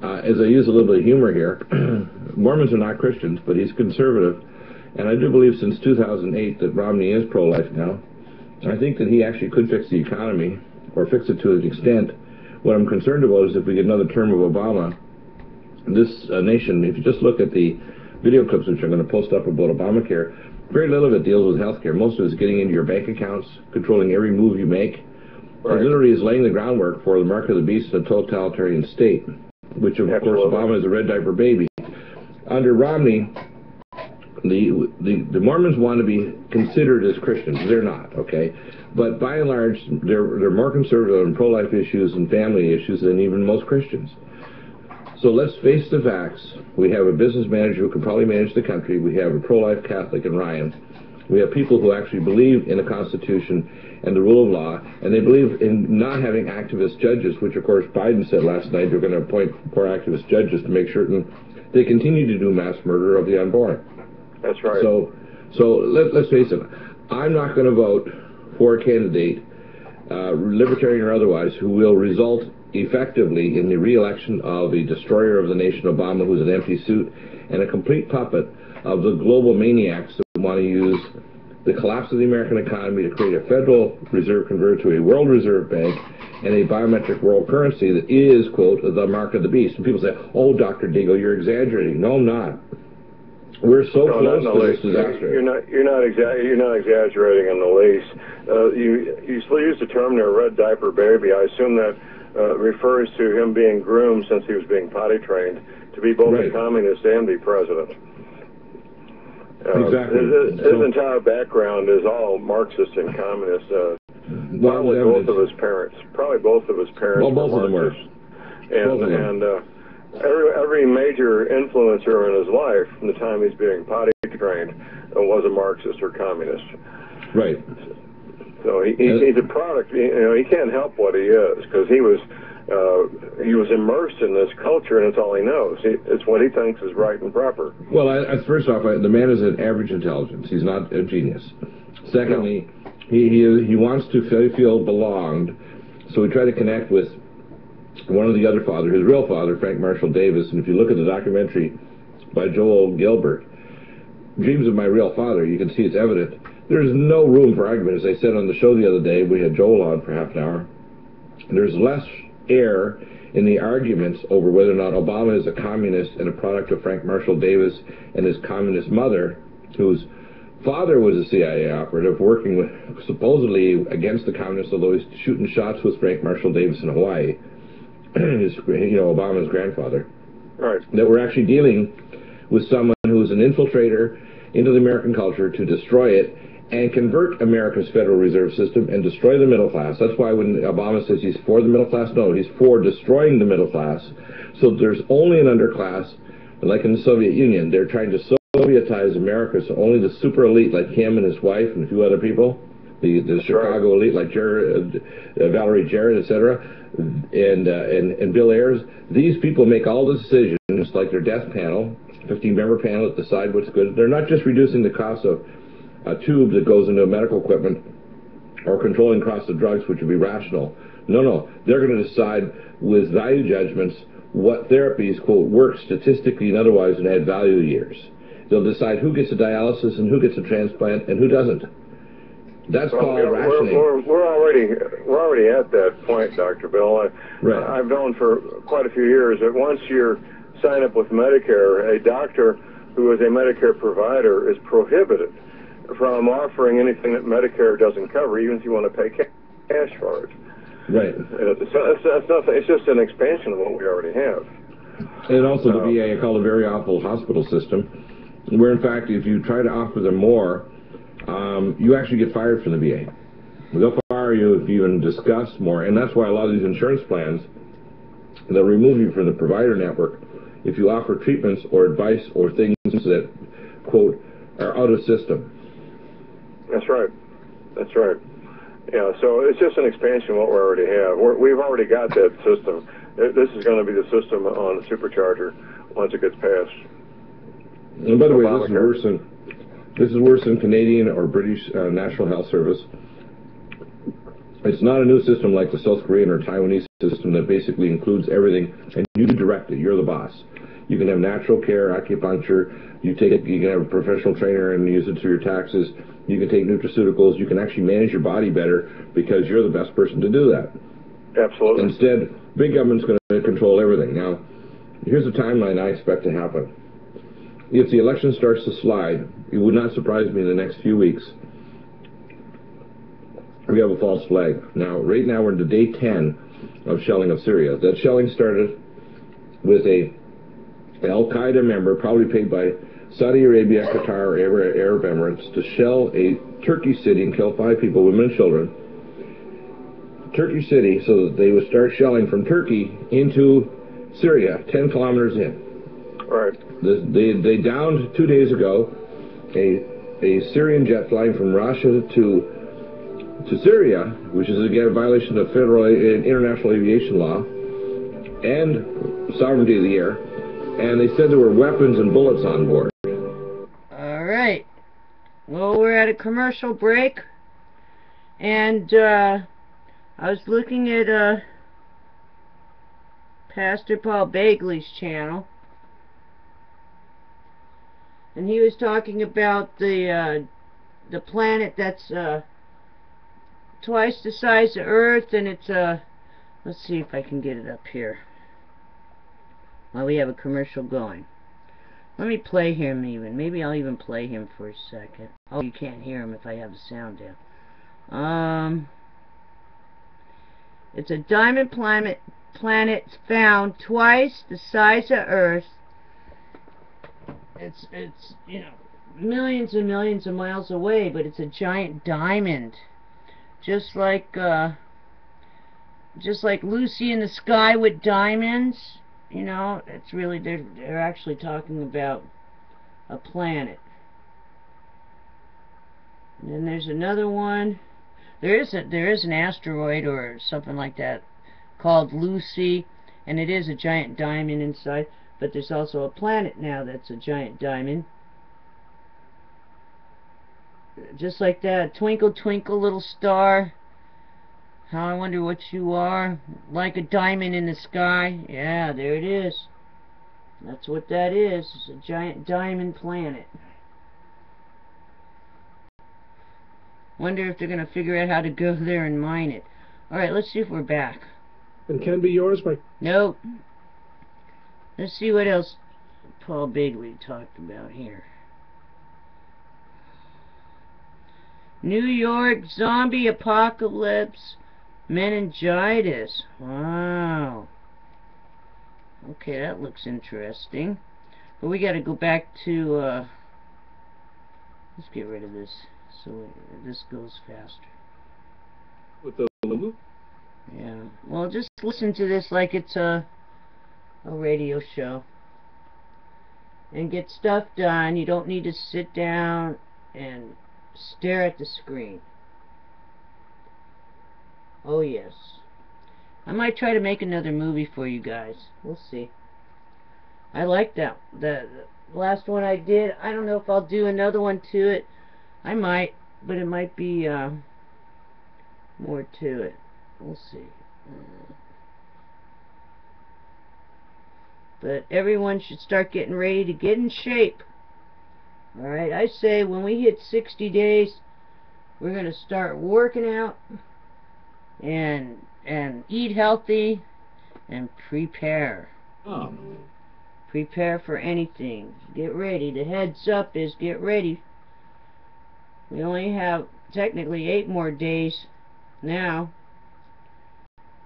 as I use a little bit of humor here, Mormons are not Christians, but he's conservative. And I do believe since 2008 that Romney is pro-life now. I think that he actually could fix the economy, or fix it to an extent. What I'm concerned about is if we get another term of Obama, this nation, if you just look at the video clips which I'm going to post up about Obamacare, very little of it deals with health care. Most of it is getting into your bank accounts, controlling every move you make. Right. It literally is laying the groundwork for the mark of the beast in a totalitarian state, which of course Obama is a red diaper baby. Under Romney, the Mormons want to be considered as Christians. They're not, okay? But by and large, they're more conservative on pro-life issues and family issues than even most Christians. So let's face the facts. We have a business manager who can probably manage the country. We have a pro-life Catholic in Ryan. We have people who actually believe in the Constitution and the rule of law, and they believe in not having activist judges, which of course Biden said last night they're going to appoint more activist judges to make certain they continue to do mass murder of the unborn.
That's right.
So let's face it. I'm not going to vote for a candidate, libertarian or otherwise, who will result effectively in the re-election of the destroyer of the nation, Obama, who's an empty suit, and a complete puppet of the global maniacs that want to use the collapse of the American economy to create a Federal Reserve converted to a World Reserve Bank and a biometric world currency that is, quote, the mark of the beast. And people say, oh, Dr. Deagle, you're exaggerating. No, I'm not. We're so close to this disaster.
You're not exaggerating in the least. You still use the term there, red diaper baby. I assume that refers to him being groomed since he was being potty trained to be both a communist and be president.
Exactly.
His entire background is all Marxist and communist. Probably both of his parents.
Well, both of them were.
And every major influencer in his life, from the time he's being potty trained, was a Marxist or communist.
Right.
So he's a product. He can't help what he is, because he was immersed in this culture, and it's all he knows. It's what he thinks is right and proper.
Well, first off, the man is an average intelligence. He's not a genius. Secondly, he wants to feel belonged, so we try to connect with one of the other fathers, his real father, Frank Marshall Davis. And if you look at the documentary by Joel Gilbert, Dreams of My Real Father, you can see it's evident. There's no room for argument. As I said on the show the other day, we had Joel on for half an hour. There's less air in the arguments over whether or not Obama is a communist and a product of Frank Marshall Davis and his communist mother, whose father was a CIA operative working with, supposedly against the communists, although he's shooting shots with Frank Marshall Davis in Hawaii, Obama's grandfather.
Right. That
we're actually dealing with someone who's an infiltrator into the American culture to destroy it and convert America's Federal Reserve System and destroy the middle class. That's why when Obama says he's for the middle class, no, he's for destroying the middle class. So there's only an underclass, like in the Soviet Union. They're trying to Sovietize America, so only the super elite like him and his wife and a few other people, the Chicago elite like Valerie Jarrett, etc., and Bill Ayers, these people make all the decisions, like their death panel, 15-member panel, that decide what's good. They're not just reducing the cost of a tube that goes into medical equipment or controlling cost of drugs, which would be rational. No, they're going to decide with value judgments what therapies, quote, work statistically and otherwise and add value years. They'll decide who gets a dialysis and who gets a transplant and who doesn't. That's called rationing.
We're already at that point, Dr. Bill. I've known for quite a few years that once you sign up with Medicare, a doctor who is a Medicare provider is prohibited from offering anything that Medicare doesn't cover, even if you want to pay cash for it.
Right.
It's just an expansion of what we already have.
And also the VA, I call a very awful hospital system, where in fact if you try to offer them more, you actually get fired from the VA. They'll fire you if you even discuss more, and that's why a lot of these insurance plans, they'll remove you from the provider network if you offer treatments or advice or things that, quote, are out of system.
That's right. Yeah, so it's just an expansion of what we already have. We've already got that system. This is going to be the system on the supercharger once it gets passed.
And by the way, this is worse than Canadian or British National Health Service. It's not a new system like the South Korean or Taiwanese system that basically includes everything, and you direct it. You're the boss. You can have natural care, acupuncture. You can have a professional trainer and use it through your taxes. You can take nutraceuticals. You can actually manage your body better because you're the best person to do that.
Absolutely.
Instead, big government's going to control everything. Now, here's a timeline I expect to happen. If the election starts to slide, it would not surprise me in the next few weeks we have a false flag. Now, right now we're into day 10 of shelling of Syria. That shelling started with an Al-Qaeda member, probably paid by Saudi Arabia, Qatar, or Arab Emirates, to shell a Turkey city and kill 5 people, women and children. Turkey city, so that they would start shelling from Turkey into Syria, 10 kilometers in.
Right.
They downed 2 days ago a Syrian jet flying from Russia to Syria, which is again a violation of federal and international aviation law and sovereignty of the air. And they said there were weapons and bullets on board.
All right. Well, we're at a commercial break, and I was looking at Pastor Paul Bagley's channel, and he was talking about the planet that's twice the size of Earth, and it's let's see if I can get it up here while we have a commercial going. Let me play him even. Maybe I'll even play him for a second. Oh, you can't hear him if I have the sound down. It's a diamond planet found twice the size of Earth. It's you know, millions and millions of miles away, but it's a giant diamond. Just like Lucy in the Sky with Diamonds. you know, it's really, they're actually talking about a planet. And then there's another one. There is an asteroid or something like that called Lucy, and it is a giant diamond inside, but there's also a planet now that's a giant diamond. Just like that. Twinkle, twinkle, little star. How I wonder what you are. Like a diamond in the sky. Yeah, there it is. That's what that is. It's a giant diamond planet. Wonder if they're going to figure out how to go there and mine it. Alright, let's see if we're back.
And can be yours by...
Nope. Let's see what else Paul Bigley talked about here. New York zombie apocalypse meningitis. Wow. Okay, that looks interesting. But we got to go back to let's get rid of this so this goes faster.
With the loop?
Yeah. Well, just listen to this like it's a radio show. And get stuff done. You don't need to sit down and stare at the screen. Oh yes. I might try to make another movie for you guys. We'll see. I like that. The last one I did. I don't know if I'll do another one to it. I might, but it might be more to it. We'll see. But everyone should start getting ready to get in shape. Alright, I say when we hit 60 days, we're going to start working out and eat healthy and prepare.
Ah.
Prepare for anything. Get ready. The heads up is get ready. We only have technically 8 more days now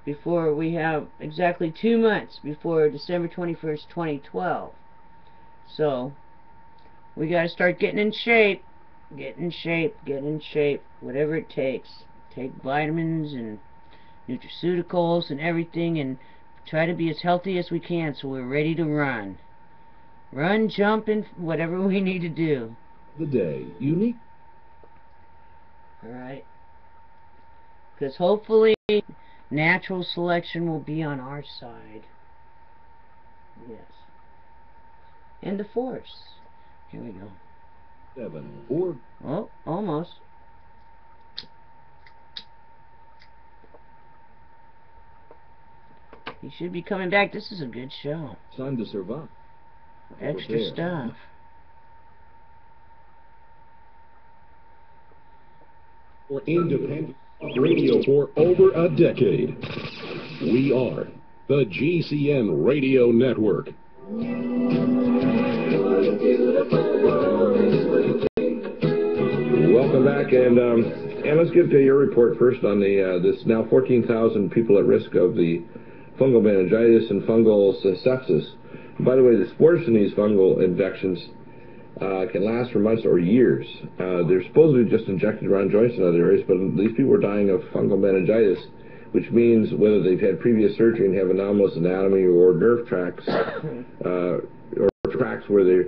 before we have exactly 2 months before December 21st, 2012. So we got to start getting in shape. Get in shape. Get in shape. Whatever it takes. Take vitamins and nutraceuticals and everything and try to be as healthy as we can so we're ready to run. Run, jump, and whatever we need to do.
The day. Unique.
Alright. Because hopefully natural selection will be on our side. Yes. And the force. Here we go.
7 or...
Oh, almost. He should be coming back. This is a good show.
Time to survive.
Extra stuff.
For independent radio for over a decade. We are the GCN Radio Network.
Welcome back, and let's get to your report first on the this now 14,000 people at risk of the fungal meningitis and fungal sepsis. By the way, the spores from these fungal infections can last for months or years. They're supposedly just injected around joints in other areas, but these people are dying of fungal meningitis, which means whether they've had previous surgery and have anomalous anatomy or nerve tracts, or tracts where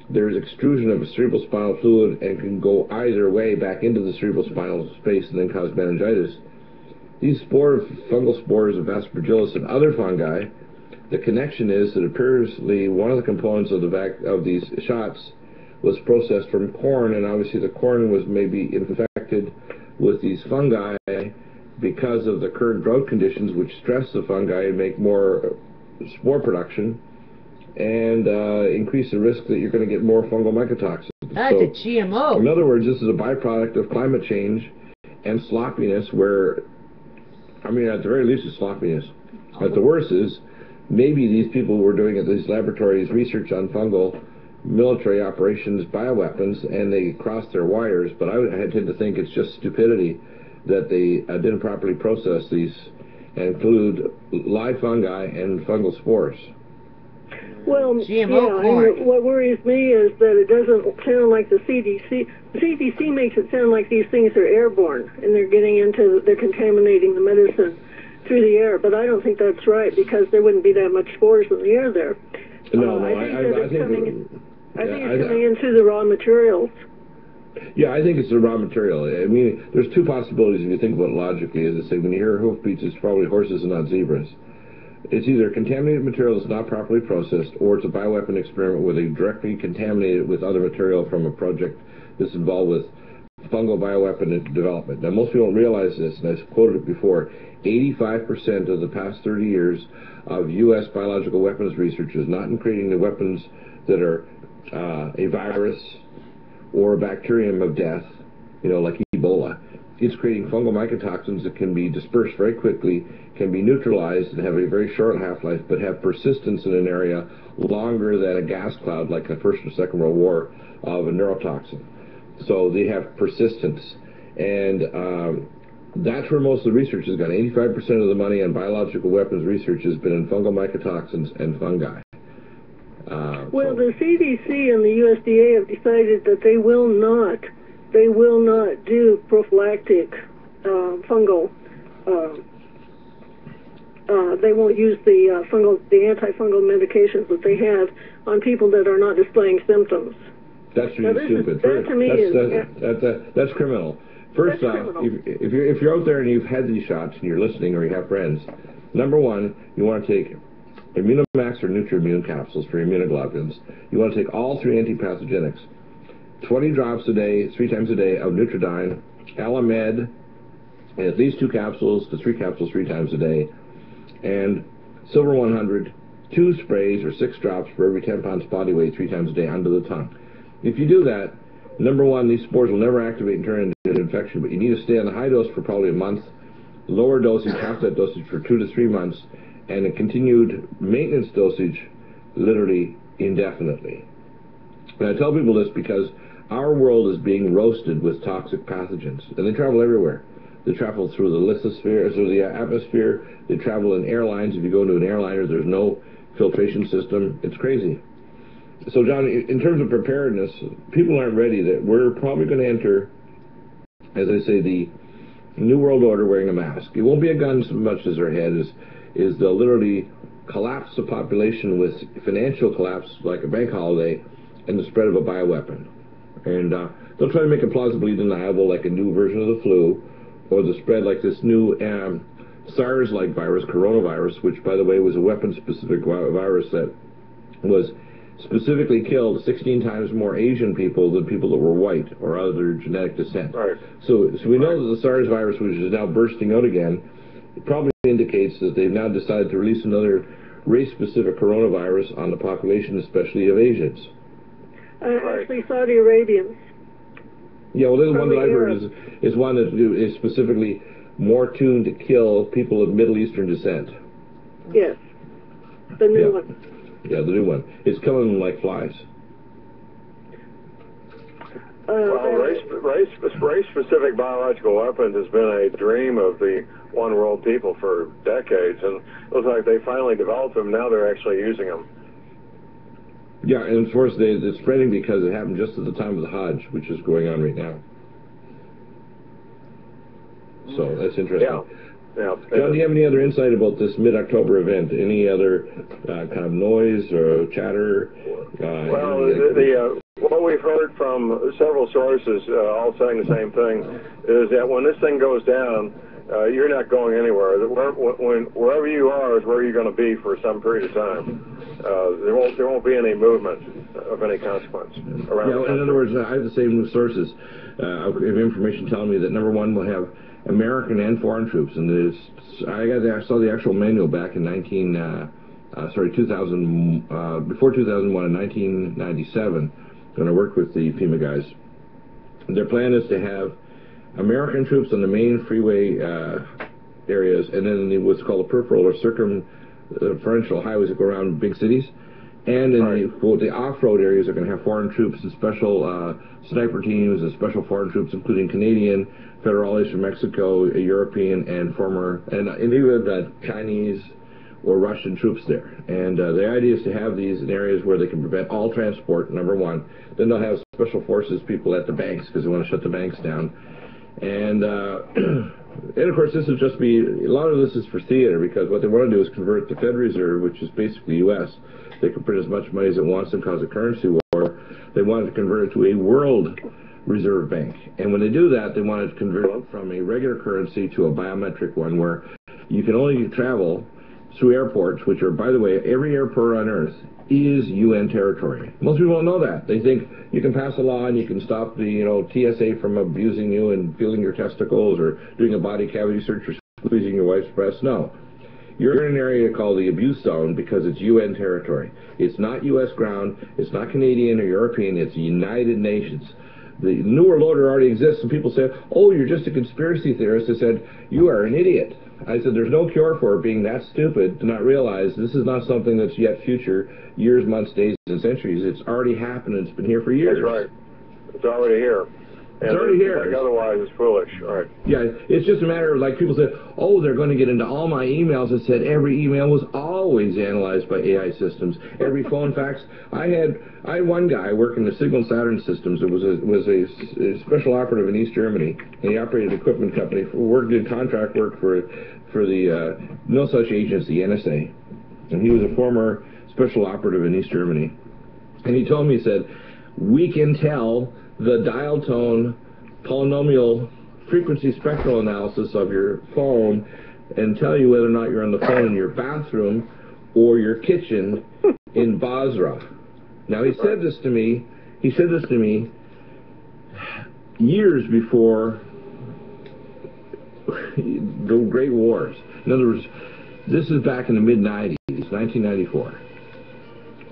there's extrusion of a cerebrospinal fluid and can go either way back into the cerebrospinal space and then cause meningitis. These fungal spores of Aspergillus and other fungi, the connection is that apparently one of the components of these shots was processed from corn, and obviously the corn was maybe infected with these fungi because of the current drought conditions, which stress the fungi and make more spore production and increase the risk that you're going to get more fungal mycotoxins.
That's a GMO.
In other words, this is a byproduct of climate change and sloppiness where, I mean, at the very least it's sloppiness. At the worst is, maybe these people were doing at these laboratories research on fungal military operations, bioweapons, and they crossed their wires, but I tend to think it's just stupidity that they didn't properly process these and include live fungi and fungal spores.
Well,
GMO
yeah,
corn.
and what worries me is that it doesn't sound like the CDC. The CDC makes it sound like these things are airborne, and they're contaminating the medicine. through the air, but I don't think that's right because there wouldn't be that much spores in the air there.
No,
I think it's coming in through the raw materials.
Yeah, I think it's the raw material. I mean, there's two possibilities if you think about it logically. As I say, when you hear hoofbeats, it's probably horses and not zebras. It's either contaminated material that's not properly processed, or it's a bioweapon experiment where they directly contaminate it with other material from a project that's involved with fungal bioweapon development. Now, most people don't realize this, and I've quoted it before. 85% of the past 30 years of U.S. biological weapons research is not in creating the weapons that are a virus or a bacterium of death, like Ebola. It's creating fungal mycotoxins that can be dispersed very quickly, can be neutralized and have a very short half-life, but have persistence in an area longer than a gas cloud, like the First or Second World War, of a neurotoxin. So they have persistence. And that's where most of the research has gone. 85% of the money on biological weapons research has been in fungal mycotoxins and fungi.
Well, the CDC and the USDA have decided that they will not do prophylactic fungal. They won't use the antifungal medications that they have on people that are not displaying symptoms.
That's really stupid.
That to me
that's criminal. First off, if you're out there and you've had these shots and you're listening or you have friends, number one, you want to take Immunomax or NutriMune capsules for immunoglobulins. You want to take all three antipathogenics. 20 drops a day, 3 times a day of Nutridyne, Alamed, and at least 2 capsules to 3 capsules 3 times a day, and Silver 100, 2 sprays or 6 drops for every 10 pounds body weight 3 times a day under the tongue. If you do that, number one, these spores will never activate and turn into an infection, but you need to stay on the high dose for probably a month, lower dosage, half that dosage for 2 to 3 months, and a continued maintenance dosage literally indefinitely. And I tell people this because our world is being roasted with toxic pathogens, and they travel everywhere. They travel through the lithosphere, through the atmosphere. They travel in airlines. If you go into an airliner, there's no filtration system. It's crazy. So, John, in terms of preparedness, people aren't ready. That we're probably going to enter, as I say, the New World Order wearing a mask. It won't be a gun so much as their head is they'll literally collapse the population with financial collapse like a bank holiday and the spread of a bioweapon. And they'll try to make it plausibly deniable like a new version of the flu, or the spread like this new SARS-like virus, coronavirus, which, by the way, was a weapon-specific virus that was specifically killed 16 times more Asian people than people that were white or other genetic descent.
Right.
So we know that the SARS virus, which is now bursting out again, it probably indicates that they've now decided to release another race-specific coronavirus on the population, especially of Asians.
Actually, Saudi Arabians.
Yeah, well, the one that I've heard is one that is specifically more tuned to kill people of Middle Eastern descent.
Yes, the new one.
Yeah, the new one. It's killing them like flies.
Well, race-specific biological weapons has been a dream of the one world people for decades, and it looks like they finally developed them. Now they're actually using them.
Yeah, and of course it's spreading because it happened just at the time of the Hajj, which is going on right now. So that's interesting.
Yeah.
John, do you have any other insight about this mid-October event? Any other kind of noise or chatter?
Well, what we've heard from several sources, all saying the same thing, is that when this thing goes down, you're not going anywhere. Wherever you are is where you're going to be for some period of time. There won't be any movement of any consequence around.
Yeah, in other words, I have the same sources of information telling me that number one, we'll have American and foreign troops, and I saw the actual manual back in 2000, before 2001, in 1997, when I worked with the FEMA guys. Their plan is to have American troops on the main freeway areas, and then what's called the peripheral or circumferential highways that go around big cities. And in the off-road areas are going to have foreign troops and special sniper teams and special foreign troops, including Canadian, federales from Mexico, European, and even Chinese or Russian troops there. And the idea is to have these in areas where they can prevent all transport, number one. Then they'll have special forces people at the banks because they want to shut the banks down. And And of course, this will just be, a lot of this is for theater, because what they want to do is convert the Fed Reserve, which is basically U.S. They can print as much money as it wants and cause a currency war. They wanted to convert it to a world reserve bank. And when they do that, they wanted to convert it from a regular currency to a biometric one, where you can only travel through airports, which are, by the way, every airport on Earth is UN territory. Most people don't know that. They think you can pass a law and you can stop the, TSA from abusing you and feeling your testicles or doing a body cavity search or squeezing your wife's breast. No. You're in an area called the abuse zone because it's UN territory. It's not U.S. ground. It's not Canadian or European. It's the United Nations. The New World Order already exists, and people say, oh, you're just a conspiracy theorist. I said, you are an idiot. I said, there's no cure for it, being that stupid to not realize this is not something that's yet future, years, months, days, and centuries. It's already happened, and it's been here for years.
That's right. It's already here.
It's already here.
Like otherwise, it's foolish. Right.
Yeah, it's just a matter of, like, people said, oh, they're going to get into all my emails. That said every email was always analyzed by AI systems. Every phone fax. I had one guy working the Signal Saturn systems. It was a special operative in East Germany, and he operated an equipment company. Did contract work for the no such agency, NSA, and he was a former special operative in East Germany. And he told me, he said, we can tell the dial tone polynomial frequency spectral analysis of your phone and tell you whether or not you're on the phone in your bathroom or your kitchen in Basra. Now, he said this to me years before the Great Wars. In other words, this is back in the mid-90s, 1994.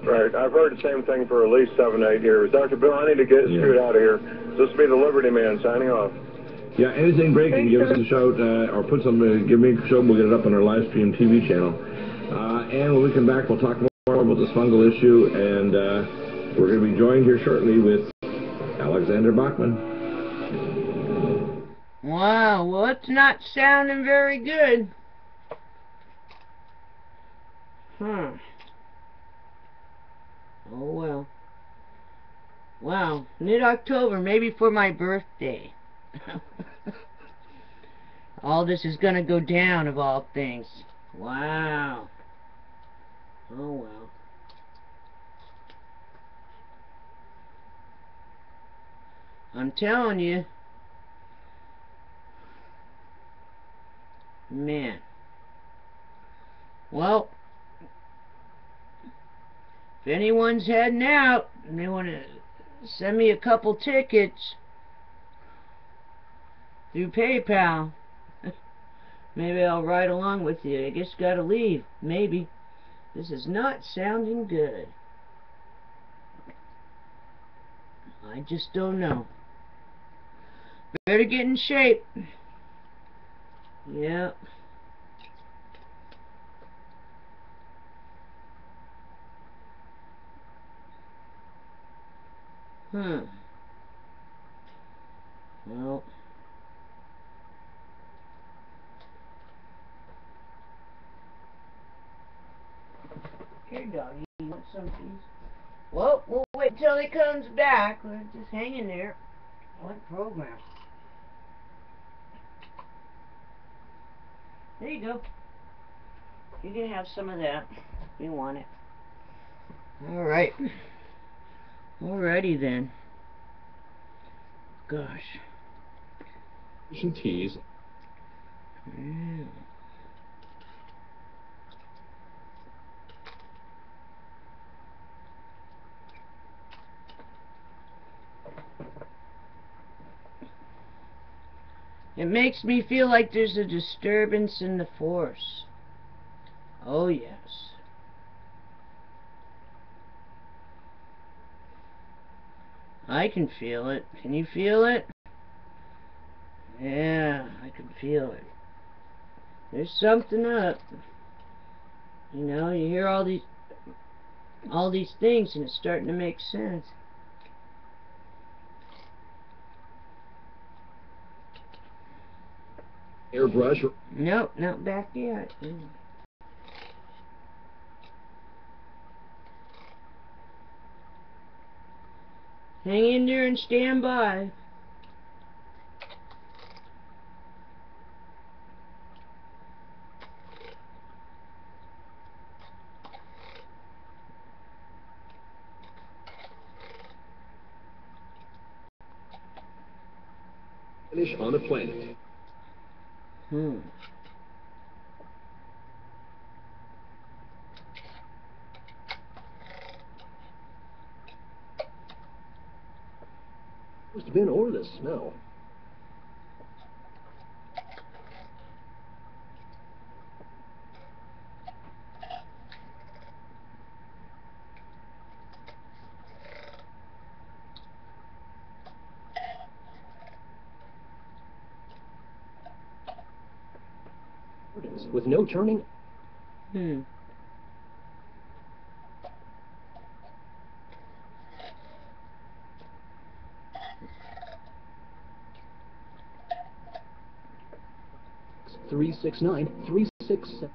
Right. I've heard the same thing for at least 7, 8 years. Dr. Bill, I need to get screwed out of here. This will be the Liberty Man signing off.
Yeah, anything breaking, give us a shout, or put something, give me a shout, we'll get it up on our live stream TV channel. And when we come back, we'll talk more about this fungal issue, and we're going to be joined here shortly with Alexander Bachman.
Wow, well, it's not sounding very good. Oh, well. Wow, mid-October, maybe for my birthday. All this is going to go down, of all things. Wow. Oh, well. I'm telling you. Man. Well, if anyone's heading out and they want to send me a couple tickets through PayPal, maybe I'll ride along with you. I guess gotta leave. Maybe. This is not sounding good. I just don't know. Better get in shape. Yep. Well. Here, doggy, you want some of these? Well, we'll wait till he comes back. We're just hanging there. What program? There you go. You can have some of that if you want it. Alright. Alrighty then. Gosh.
Teas.
Yeah. It makes me feel like there's a disturbance in the force. Oh, yes. I can feel it. Can you feel it? Yeah, I can feel it. There's something up. You know, you hear all these things and it's starting to make sense.
Airbrush.
Nope, not back yet. Hang in there and stand by.
Finish on the planet.
Must have been or the smell. With no turning. 369 367.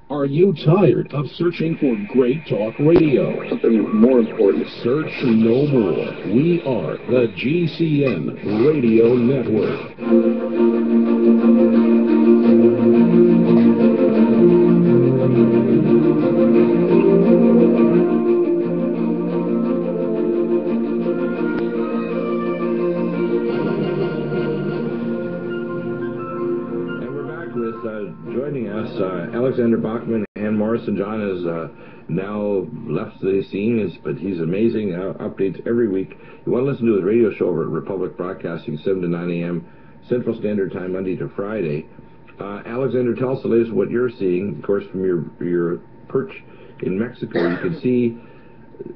Are you tired of searching for great talk radio?
Something more important.
Search no more. We are the GCN Radio Network.
Joining us, Alexander Bachman and Morrison John has now left the scene, but he's amazing. Updates every week. You want to listen to his radio show over at Republic Broadcasting, 7 to 9 a.m. Central Standard Time, Monday to Friday. Alexander, tell us the latest what you're seeing. Of course, from your perch in Mexico, you can see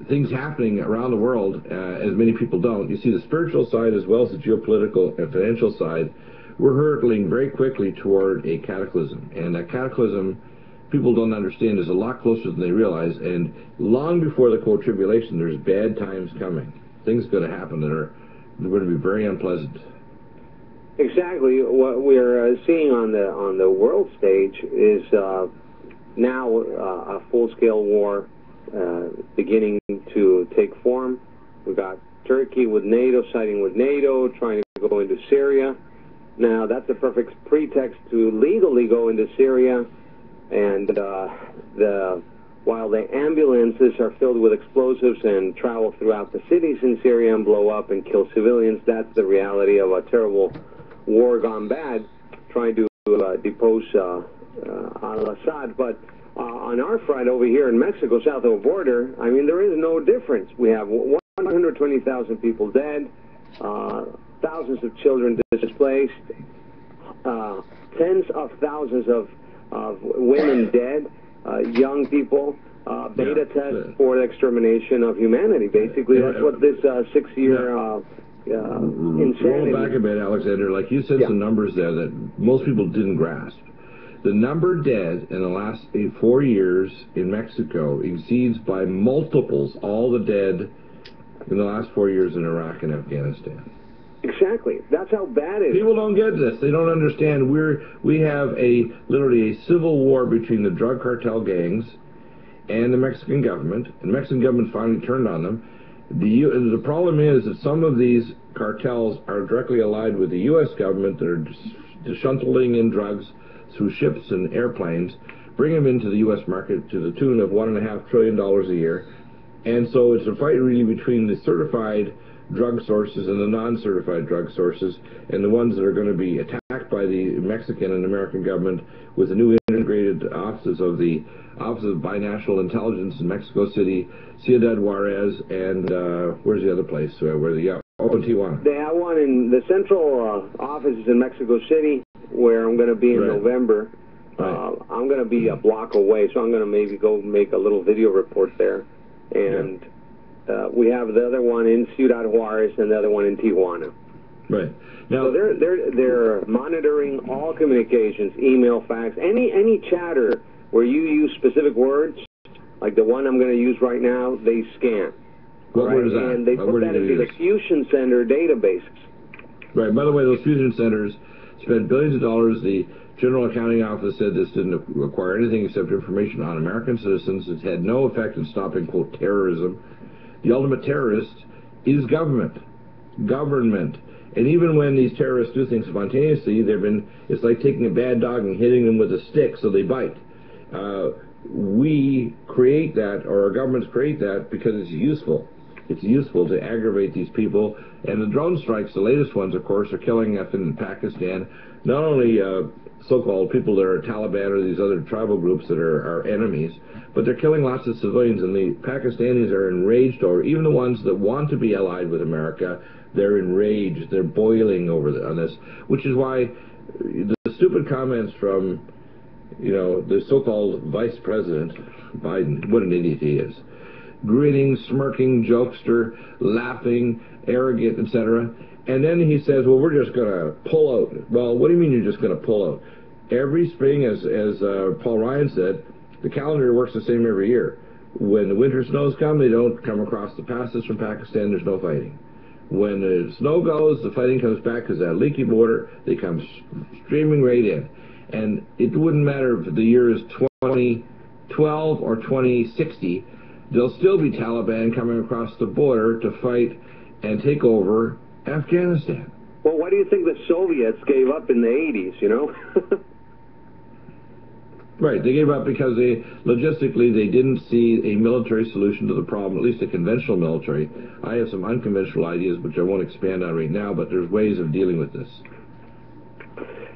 things happening around the world, as many people don't. You see the spiritual side as well as the geopolitical and financial side. We're hurtling very quickly toward a cataclysm, and that cataclysm, people don't understand, is a lot closer than they realize, and long before the quote tribulation, there's bad times coming. Things going to happen that are going to be very unpleasant.
Exactly. What we're seeing on the world stage is now a full-scale war beginning to take form. We've got Turkey with NATO, siding with NATO, trying to go into Syria. Now, that's a perfect pretext to legally go into Syria, and while the ambulances are filled with explosives and travel throughout the cities in Syria and blow up and kill civilians, that's the reality of a terrible war gone bad, trying to depose al-Assad. But on our front over here in Mexico, south of the border, I mean, there is no difference. We have 120,000 people dead, thousands of children displaced, tens of thousands of women dead, young people, beta tests for the extermination of humanity. Basically, that's what this 6-year insanity.
Roll back a bit, Alexander. Like you said, some numbers there that most people didn't grasp. The number dead in the last 4 years in Mexico exceeds by multiples all the dead in the last 4 years in Iraq and Afghanistan.
Exactly. That's how bad it is.
People don't get this. They don't understand. We have literally a civil war between the drug cartel gangs and the Mexican government. And the Mexican government finally turned on them. The problem is that some of these cartels are directly allied with the U.S. government that are shuttling in drugs through ships and airplanes, bring them into the U.S. market to the tune of $1.5 trillion a year. And so it's a fight really between the certified drug sources and the non-certified drug sources, and the ones that are going to be attacked by the Mexican and American government with the new integrated offices of the Office of Binational Intelligence in Mexico City, Ciudad Juarez, and where's the other place? In Tijuana.
They have one in the central offices in Mexico City, where I'm going to be in November. I'm going to be a block away, so I'm going to maybe go make a little video report there. And we have the other one in Ciudad Juarez and the other one in Tijuana.
Right. Now,
so they're monitoring all communications, email, fax, any chatter where you use specific words, like the one I'm going to use right now, they scan.
What word is that?
And they put that into the Fusion Center databases.
Right. By the way, those Fusion Centers spent billions of dollars. The General Accounting Office said this didn't require anything except information on American citizens. It had no effect in stopping, quote, terrorism. The ultimate terrorist is government. government. And even when these terrorists do things spontaneously, it's like taking a bad dog and hitting them with a stick so they bite. We create that, or our governments create that, because it's useful. It's useful to aggravate these people. And the drone strikes, the latest ones, of course, are killing up in Pakistan, not only so-called people that are Taliban or these other tribal groups that are our enemies, but they're killing lots of civilians, and the Pakistanis are enraged over, even the ones that want to be allied with America, they're enraged, they're boiling over on this, which is why the stupid comments from, the so-called Vice President Biden, what an idiot he is, grinning, smirking, jokester, laughing, arrogant, etc. And then he says, well, we're just going to pull out. Well, what do you mean you're just going to pull out? Every spring, as Paul Ryan said, the calendar works the same every year. When the winter snows come, they don't come across the passes from Pakistan, there's no fighting. When the snow goes, the fighting comes back because that leaky border, they come streaming right in. And it wouldn't matter if the year is 2012 or 2060, there'll still be Taliban coming across the border to fight and take over Afghanistan.
Well, why do you think the Soviets gave up in the 80s,
Right, they gave up because logistically they didn't see a military solution to the problem, at least a conventional military. I have some unconventional ideas which I won't expand on right now, but there's ways of dealing with this.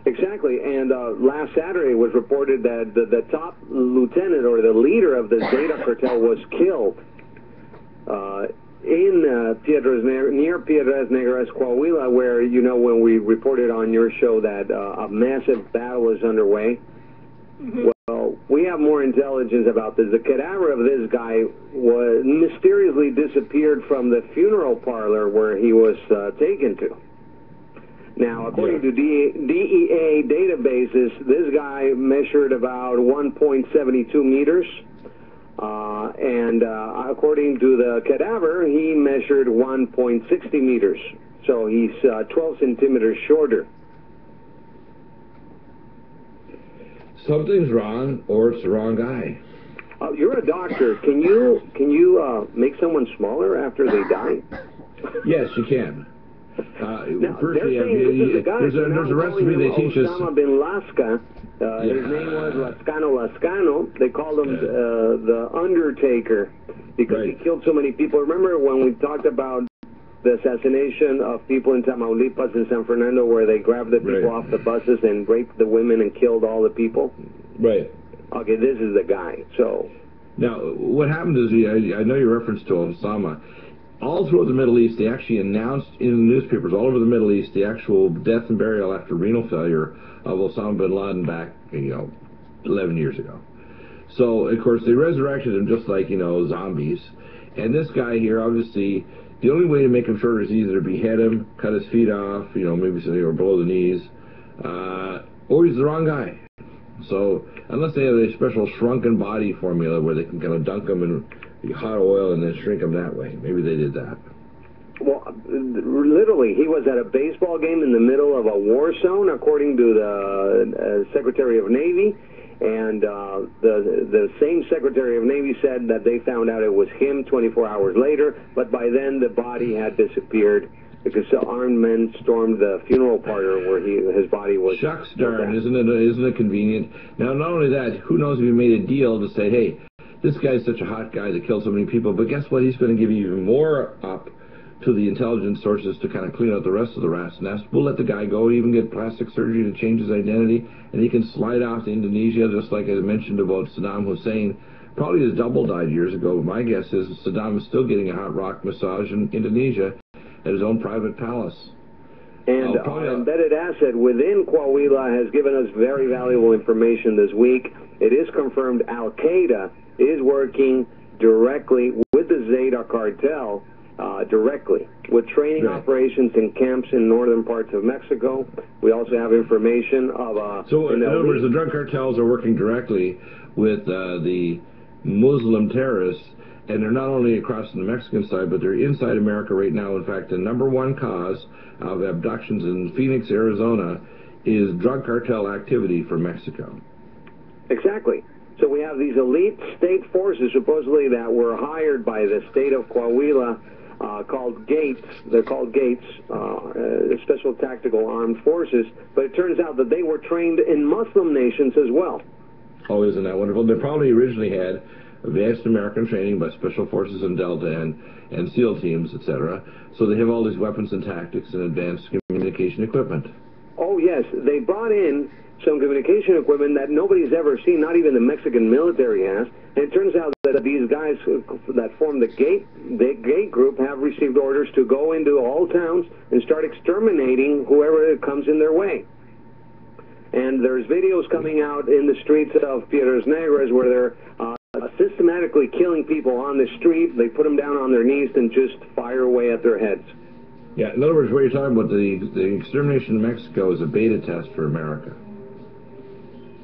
Exactly, and last Saturday it was reported that the top lieutenant or the leader of the Zeta cartel was killed in near Piedras Negras, Coahuila, where, when we reported on your show that a massive battle is underway. Mm-hmm. Well, we have more intelligence about this. The cadaver of this guy was mysteriously disappeared from the funeral parlor where he was taken to. Now, according to DEA databases, this guy measured about 1.72 meters, and according to the cadaver, he measured 1.60 meters, so he's 12 centimeters shorter.
Something's wrong, or it's the wrong guy.
You're a doctor. Can you make someone smaller after they die?
Yes, you can.
Now,
firstly, there's a recipe they teach us.
Osama bin Laska. His name was Lascano. They called him the Undertaker because he killed so many people. Remember when we talked about the assassination of people in Tamaulipas and San Fernando, where they grabbed the people off the buses and raped the women and killed all the people?
Right.
Okay, this is the guy. So
now, what happened is, I know your reference to Osama. All throughout the Middle East, they actually announced in the newspapers all over the Middle East the actual death and burial after renal failure of Osama bin Laden back, 11 years ago. So, of course, they resurrected him just like, zombies. And this guy here, obviously, the only way to make him shorter is either to behead him, cut his feet off, maybe something, or below the knees, or he's the wrong guy. So, unless they have a special shrunken body formula where they can kind of dunk him in hot oil and then shrink him that way. Maybe they did that.
Well, literally, he was at a baseball game in the middle of a war zone, according to the Secretary of Navy, and the same Secretary of Navy said that they found out it was him 24 hours later, but by then the body had disappeared because the armed men stormed the funeral parlor where his body was.
Shucks darn, isn't it convenient? Now, not only that, who knows if he made a deal to say, hey, this guy's such a hot guy that killed so many people, but guess what? He's going to give even more up to the intelligence sources to kind of clean out the rest of the rat's nest. We'll let the guy go, even get plastic surgery to change his identity, and he can slide off to Indonesia, just like I mentioned about Saddam Hussein. Probably his double died years ago. My guess is Saddam is still getting a hot rock massage in Indonesia at his own private palace.
And our embedded asset within Coahuila has given us very valuable information this week. It is confirmed Al-Qaeda is working directly with the Zeta cartel, directly, with training operations in camps in northern parts of Mexico. We also have information of...
so, in other words, the drug cartels are working directly with the Muslim terrorists, and they're not only across the Mexican side, but they're inside America right now. In fact, the #1 cause of abductions in Phoenix, Arizona, is drug cartel activity from Mexico.
Exactly. So we have these elite state forces, supposedly, that were hired by the state of Coahuila called GATES. They're called GATES, Special Tactical Armed Forces, but it turns out that they were trained in Muslim nations as well.
Oh, isn't that wonderful? They probably originally had advanced American training by Special Forces in Delta and SEAL teams, etc. So they have all these weapons and tactics and advanced communication equipment.
Oh, yes. They brought in some communication equipment that nobody's ever seen, not even the Mexican military has. And it turns out that these guys that form the GATE group have received orders to go into all towns and start exterminating whoever comes in their way. And there's videos coming out in the streets of Piedras Negras where they're systematically killing people on the street. They put them down on their knees and just fire away at their heads.
Yeah, in other words, what you're talking about, the extermination in Mexico is a beta test for America.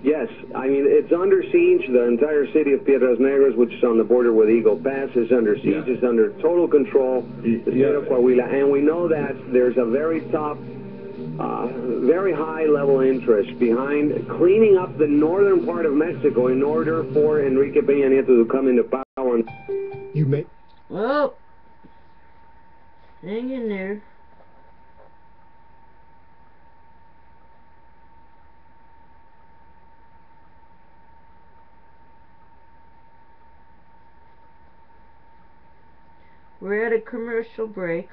Yes, I mean, it's under siege. The entire city of Piedras Negras, which is on the border with Eagle Pass, is under siege, is under total control, the state of Coahuila. And we know that there's a very high level interest behind cleaning up the northern part of Mexico in order for Enrique Peña Nieto to come into power.
You may...
Well, hang in there. We're at a commercial break.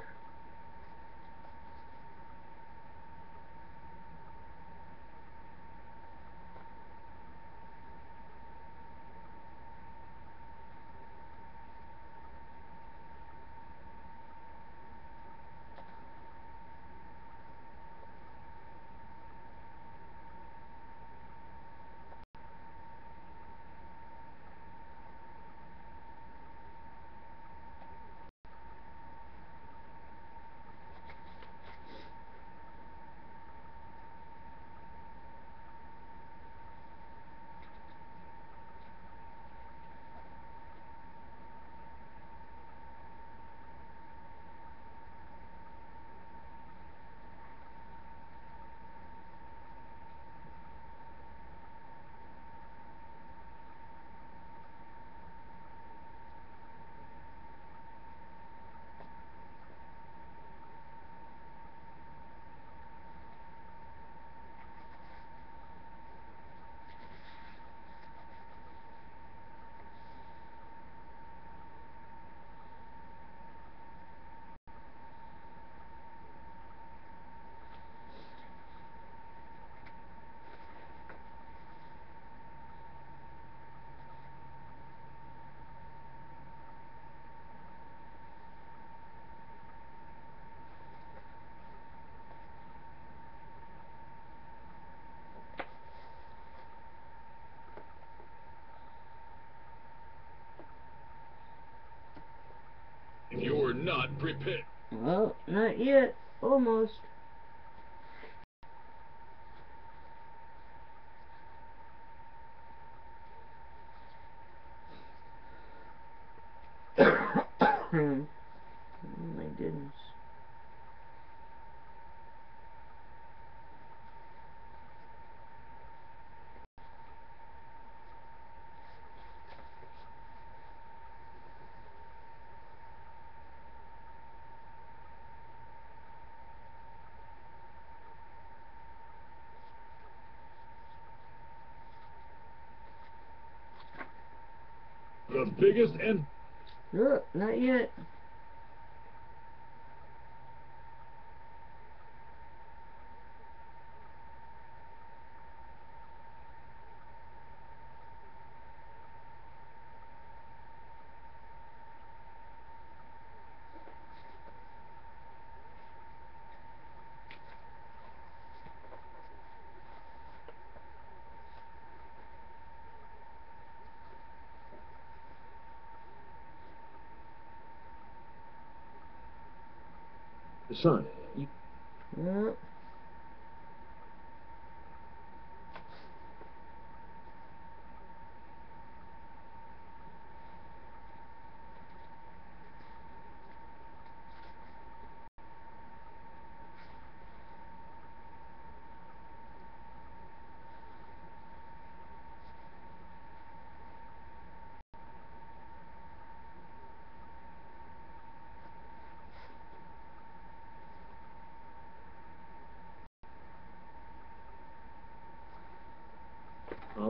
You're not prepared.
Well, not yet. Almost. Oh my goodness.
The biggest and...
Look, not yet.
The sun.
Well,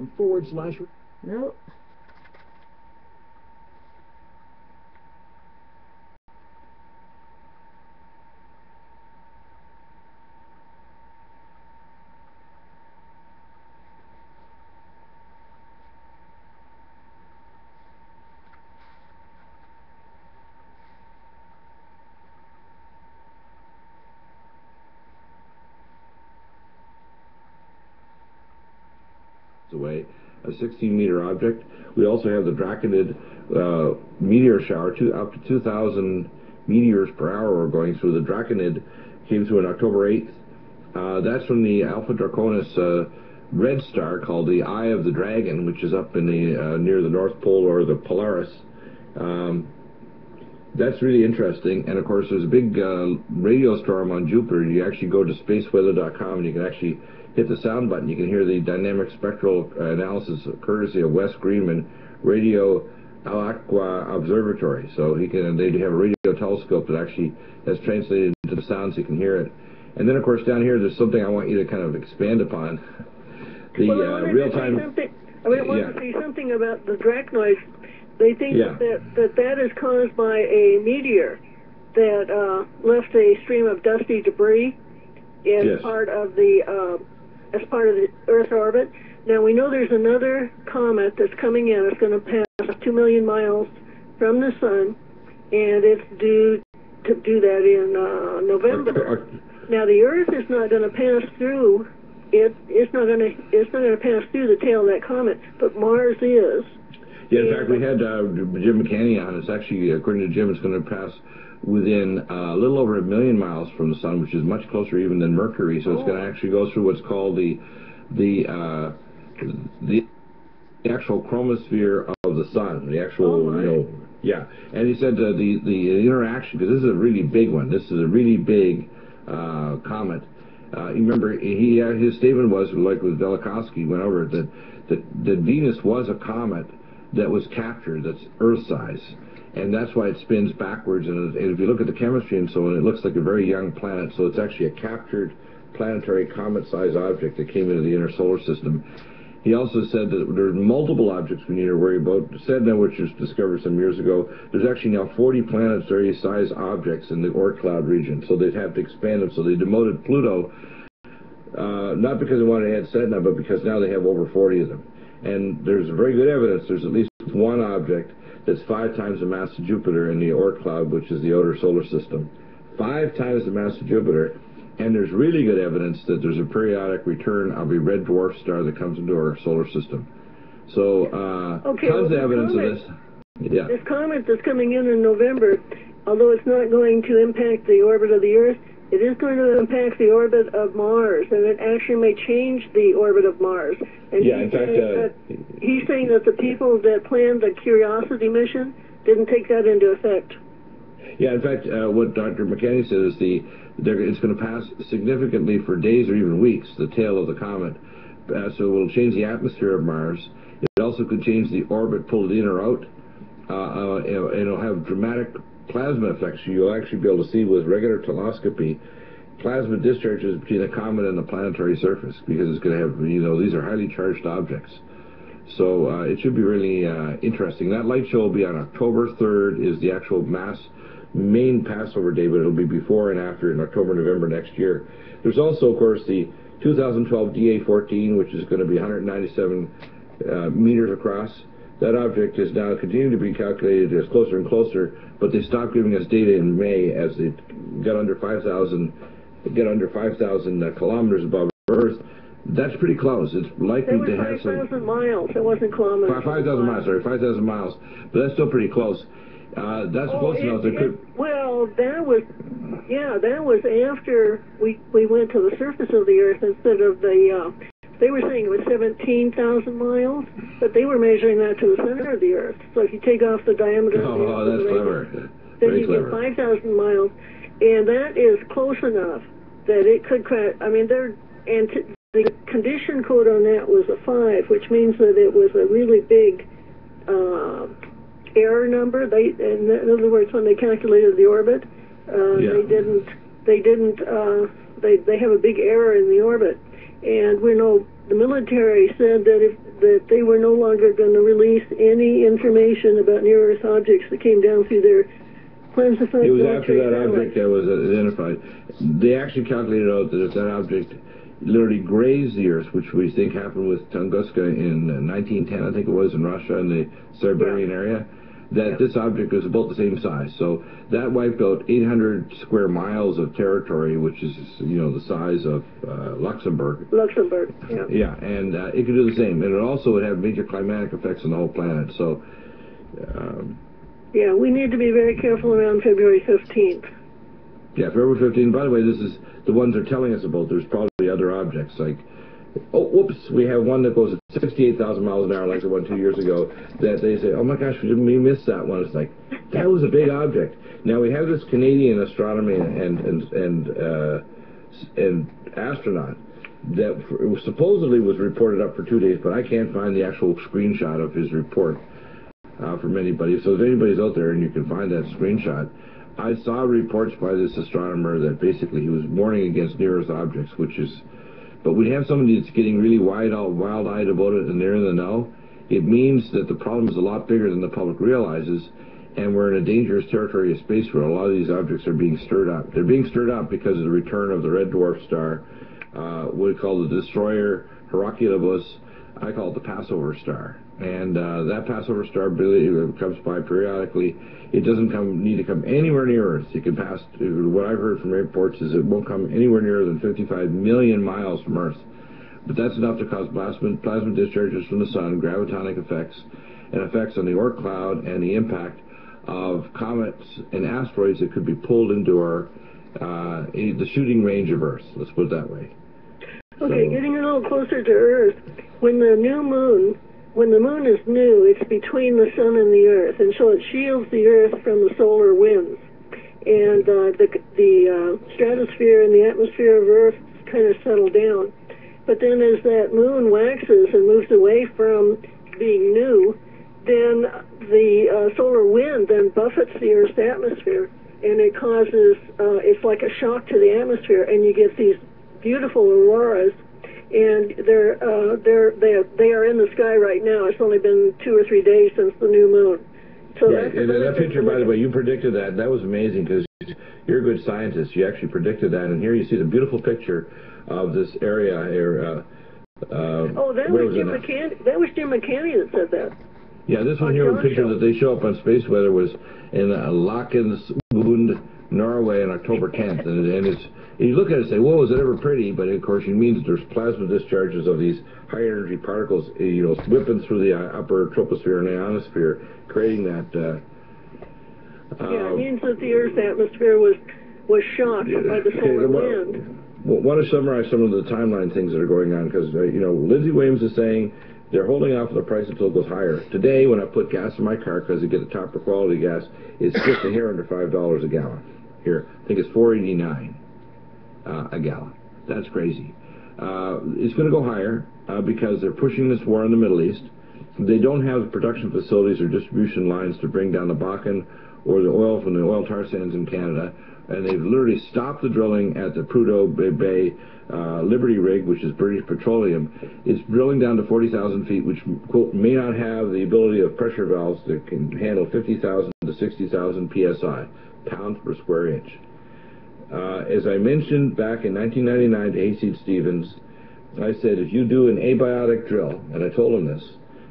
nutrimedical.com/.
Nope.
Away, a 16-meter object. We also have the Draconid meteor shower, up to 2,000 meteors per hour are going through. The Draconid came through on October 8th. That's from the Alpha Draconis red star called the Eye of the Dragon, which is up in the near the North Pole, or the Polaris. That's really interesting. And of course, there's a big radio storm on Jupiter. You actually go to spaceweather.com and you can actually hit the sound button. You can hear the dynamic spectral analysis courtesy of Wes Greenman Radio Aqua Observatory. So they have a radio telescope that actually has translated into the sound so you can hear it. And then of course down here there's something I want you to kind of expand upon. The real-time...
I want to say something about the Draconoids. They think that is caused by a meteor that left a stream of dusty debris as part of the Earth's orbit. Now we know there's another comet that's coming in. It's going to pass 2 million miles from the sun, and it's due to do that in November. Now the Earth is not going to pass through. It's not going to pass through the tail of that comet, but Mars is.
Yeah, in fact, we had Jim McCanney on. It's actually, according to Jim, it's going to pass within a little over 1 million miles from the sun, which is much closer even than Mercury. So it's going to actually go through what's called the actual chromosphere of the sun. The actual, And he said the interaction, because this is a really big one. This is a really big comet. You remember, his statement was, like with Velikovsky, went over it, that Venus was a comet that was captured, that's Earth-size, and that's why it spins backwards. And if you look at the chemistry and so on, it looks like a very young planet. So it's actually a captured planetary comet-sized object that came into the inner solar system. He also said that there's multiple objects we need to worry about. Sedna, which was discovered some years ago, there's actually now 40 planetary-sized objects in the Oort cloud region. So they'd have to expand them. So they demoted Pluto, not because they wanted to add Sedna, but because now they have over 40 of them. And there's very good evidence there's at least one object that's 5 times the mass of Jupiter in the Oort cloud, which is the outer solar system. 5 times the mass of Jupiter. And there's really good evidence that there's a periodic return of a red dwarf star that comes into our solar system. So, tons of evidence of this. Yeah.
This comet that's coming in November, although it's not going to impact the orbit of the Earth, it is going to impact the orbit of Mars, and it actually may change the orbit of Mars. And
in fact,
he's saying that the people that planned the Curiosity mission didn't take that into effect.
Yeah, in fact, what Dr. McKinney said is it's going to pass significantly for days or even weeks, the tail of the comet. So it will change the atmosphere of Mars. It also could change the orbit, pull it in or out. It'll have dramatic plasma effects. You'll actually be able to see with regular telescopy plasma discharges between the comet and the planetary surface, because it's going to have, these are highly charged objects. So it should be really interesting. That light show will be on October 3rd, is the actual main Passover day, but it'll be before and after in October, November next year. There's also, of course, the 2012 DA-14, which is going to be 197 meters across. That object is now continuing to be calculated as closer and closer, but they stopped giving us data in May as it got under 5,000 kilometers above Earth. That's pretty close. It's likely to have some...
5,000 miles. It wasn't kilometers.
5,000 miles, sorry, 5,000 miles. But that's still pretty close. That's close enough.
Well, that was after we went to the surface of the Earth instead of the... They were saying it was 17,000 miles, but they were measuring that to the center of the Earth. So if you take off the diameter...
Oh, that's clever.
Then you get 5,000 miles. And that is close enough that it could crash. I mean, the condition code on that was a 5, which means that it was a really big error number. In other words, when they calculated the orbit, they have a big error in the orbit. And we know the military said that if that they were no longer going to release any information about near-Earth objects that came down through their classified
It was
military
after that
satellites.
object that was identified. They actually calculated out that if that object literally grazed the Earth, which we think happened with Tunguska in 1910, I think it was, in Russia, in the Siberian area, that this object was about the same size. So that wiped out 800 square miles of territory, which is, you know, the size of Luxembourg.
Luxembourg, yeah.
Yeah, and it could do the same. And it also would have major climatic effects on the whole planet. So,
yeah, we need to be very careful around February 15th.
yeah, February 15th. By the way, this is the ones they're telling us about. There's probably other objects, like, oh, whoops, we have one that goes at 68,000 miles an hour, like the one 2 years ago, that they say, oh my gosh, we missed that one. It's like, that was a big object. Now, we have this Canadian astronomy and astronaut that supposedly was reported up for 2 days, but I can't find the actual screenshot of his report from anybody. So if anybody's out there and you can find that screenshot, I saw reports by this astronomer that basically he was warning against near-Earth objects, which is... But when you have somebody that's getting really wild-eyed about it and they're in the know, it means that the problem is a lot bigger than the public realizes, and we're in a dangerous territory of space where a lot of these objects are being stirred up. They're being stirred up because of the return of the red dwarf star, what we call the destroyer Herculebus. I call it the Passover star. And that Passover star really comes by periodically. It doesn't need to come anywhere near Earth. It can pass, what I've heard from reports is it won't come anywhere nearer than 55 million miles from Earth. But that's enough to cause plasma discharges from the sun, gravitonic effects, and effects on the Oort cloud and the impact of comets and asteroids that could be pulled into our the shooting range of Earth. Let's put it that way.
Okay,
So,
getting a little closer to Earth, when the moon is new, it's between the sun and the Earth, and so it shields the Earth from the solar winds. And the stratosphere and the atmosphere of Earth kind of settle down. But then as that moon waxes and moves away from being new, then the solar wind then buffets the Earth's atmosphere, and it causes, it's like a shock to the atmosphere, and you get these beautiful auroras, and they are in the sky right now. It's only been 2 or 3 days since the new moon. So
yeah, and that picture, by the way, you predicted that. That was amazing because you're a good scientist. You actually predicted that, and here you see the beautiful picture of this area here.
Oh, that was Jim McCann. That was Jim McCann that said that.
Yeah, this one here, picture that they show up on Space Weather was in Lakensund, Norway, on October 10th, and it's. You look at it and say, whoa, is it ever pretty? But of course, it means there's plasma discharges of these high-energy particles, you know, whipping through the upper troposphere and ionosphere, creating that.
Yeah, it means that the Earth's atmosphere was shocked by the solar wind.
Well, I want to summarize some of the timeline things that are going on because, you know, Lindsay Williams is saying they're holding off on the price until it goes higher. Today, when I put gas in my car because I get the top quality gas, it's just a hair under $5 a gallon. Here, I think it's $4.89. A gallon. That's crazy. It's going to go higher because they're pushing this war in the Middle East. They don't have the production facilities or distribution lines to bring down the Bakken or the oil from the oil tar sands in Canada, and they've literally stopped the drilling at the Prudhoe Bay Liberty rig, which is British Petroleum. It's drilling down to 40,000 feet, which, quote, may not have the ability of pressure valves that can handle 50,000 to 60,000 psi, pounds per square inch. As I mentioned back in 1999 to Hayseed Stevens, I said, if you do an abiotic drill, and I told him this,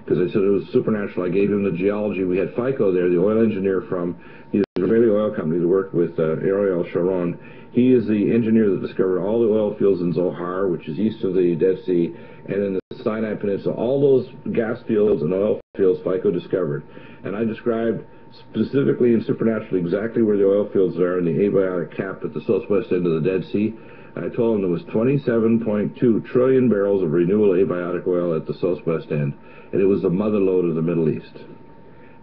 because I said it was supernatural, I gave him the geology. We had FICO there, the oil engineer from the Israeli oil company that worked with Ariel Sharon. He is the engineer that discovered all the oil fields in Zohar, which is east of the Dead Sea, and in the Sinai Peninsula. All those gas fields and oil fields FICO discovered. And I described specifically and supernaturally exactly where the oil fields are in the abiotic cap at the southwest end of the Dead Sea. I told him there was 27.2 trillion barrels of renewable abiotic oil at the southwest end, and it was the mother lode of the Middle East.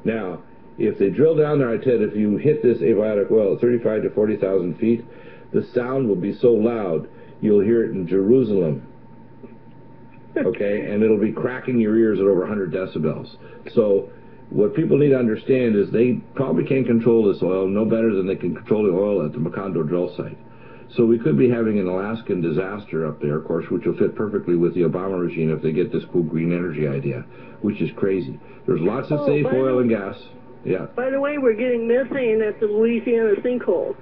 Now, if they drill down there, I said if you hit this abiotic oil at 35 to 40,000 feet, the sound will be so loud you'll hear it in Jerusalem. Okay, and it'll be cracking your ears at over 100 decibels. So what people need to understand is they probably can't control this oil no better than they can control the oil at the Macondo drill site. So we could be having an Alaskan disaster up there, of course, which will fit perfectly with the Obama regime if they get this cool green energy idea, which is crazy. There's lots of safe oil and gas. Yeah.
By the way, we're getting methane at the Louisiana sinkhole.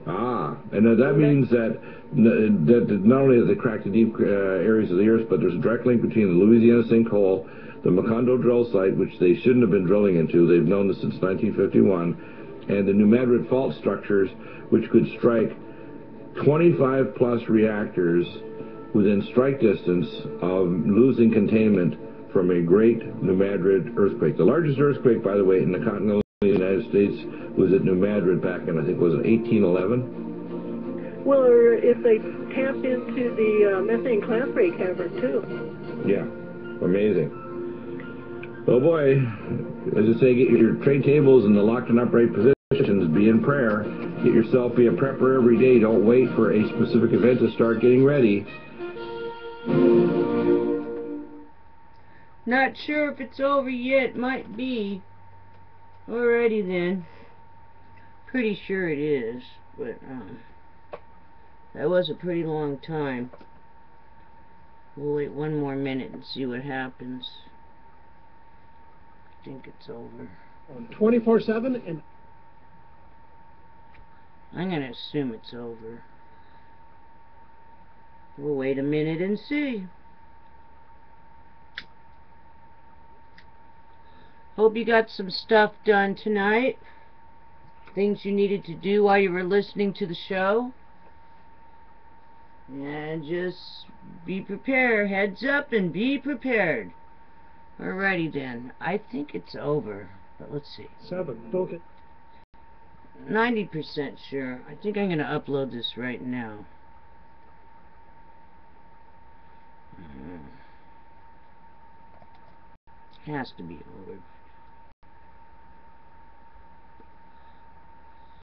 Ah, and that means that not only have they cracked the deep areas of the earth, but there's a direct link between the Louisiana sinkhole, the Macondo drill site, which they shouldn't have been drilling into, they've known this since 1951, and the New Madrid fault structures, which could strike 25 plus reactors within strike distance of losing containment from a great New Madrid earthquake. The largest earthquake, by the way, in the continental United States was at New Madrid back in, I think, was it 1811?
Well, or if they tapped into the methane clamp-ray cavern, too.
Yeah, amazing. Oh boy, as I say, get your tray tables in the locked and upright positions, be in prayer, get yourself, be a prepper every day, don't wait for a specific event to start getting ready.
Not sure if it's over yet, might be. Alrighty then. Pretty sure it is, but that was a pretty long time. We'll wait one more minute and see what happens. I think it's over.
24/7 and
I'm gonna assume it's over. We'll wait a minute and see. Hope you got some stuff done tonight. Things you needed to do while you were listening to the show. And just be prepared. Heads up and be prepared. Alrighty then. I think it's over. But let's see.
7. Don't get
90% sure. I think I'm going to upload this right now. Has to be over.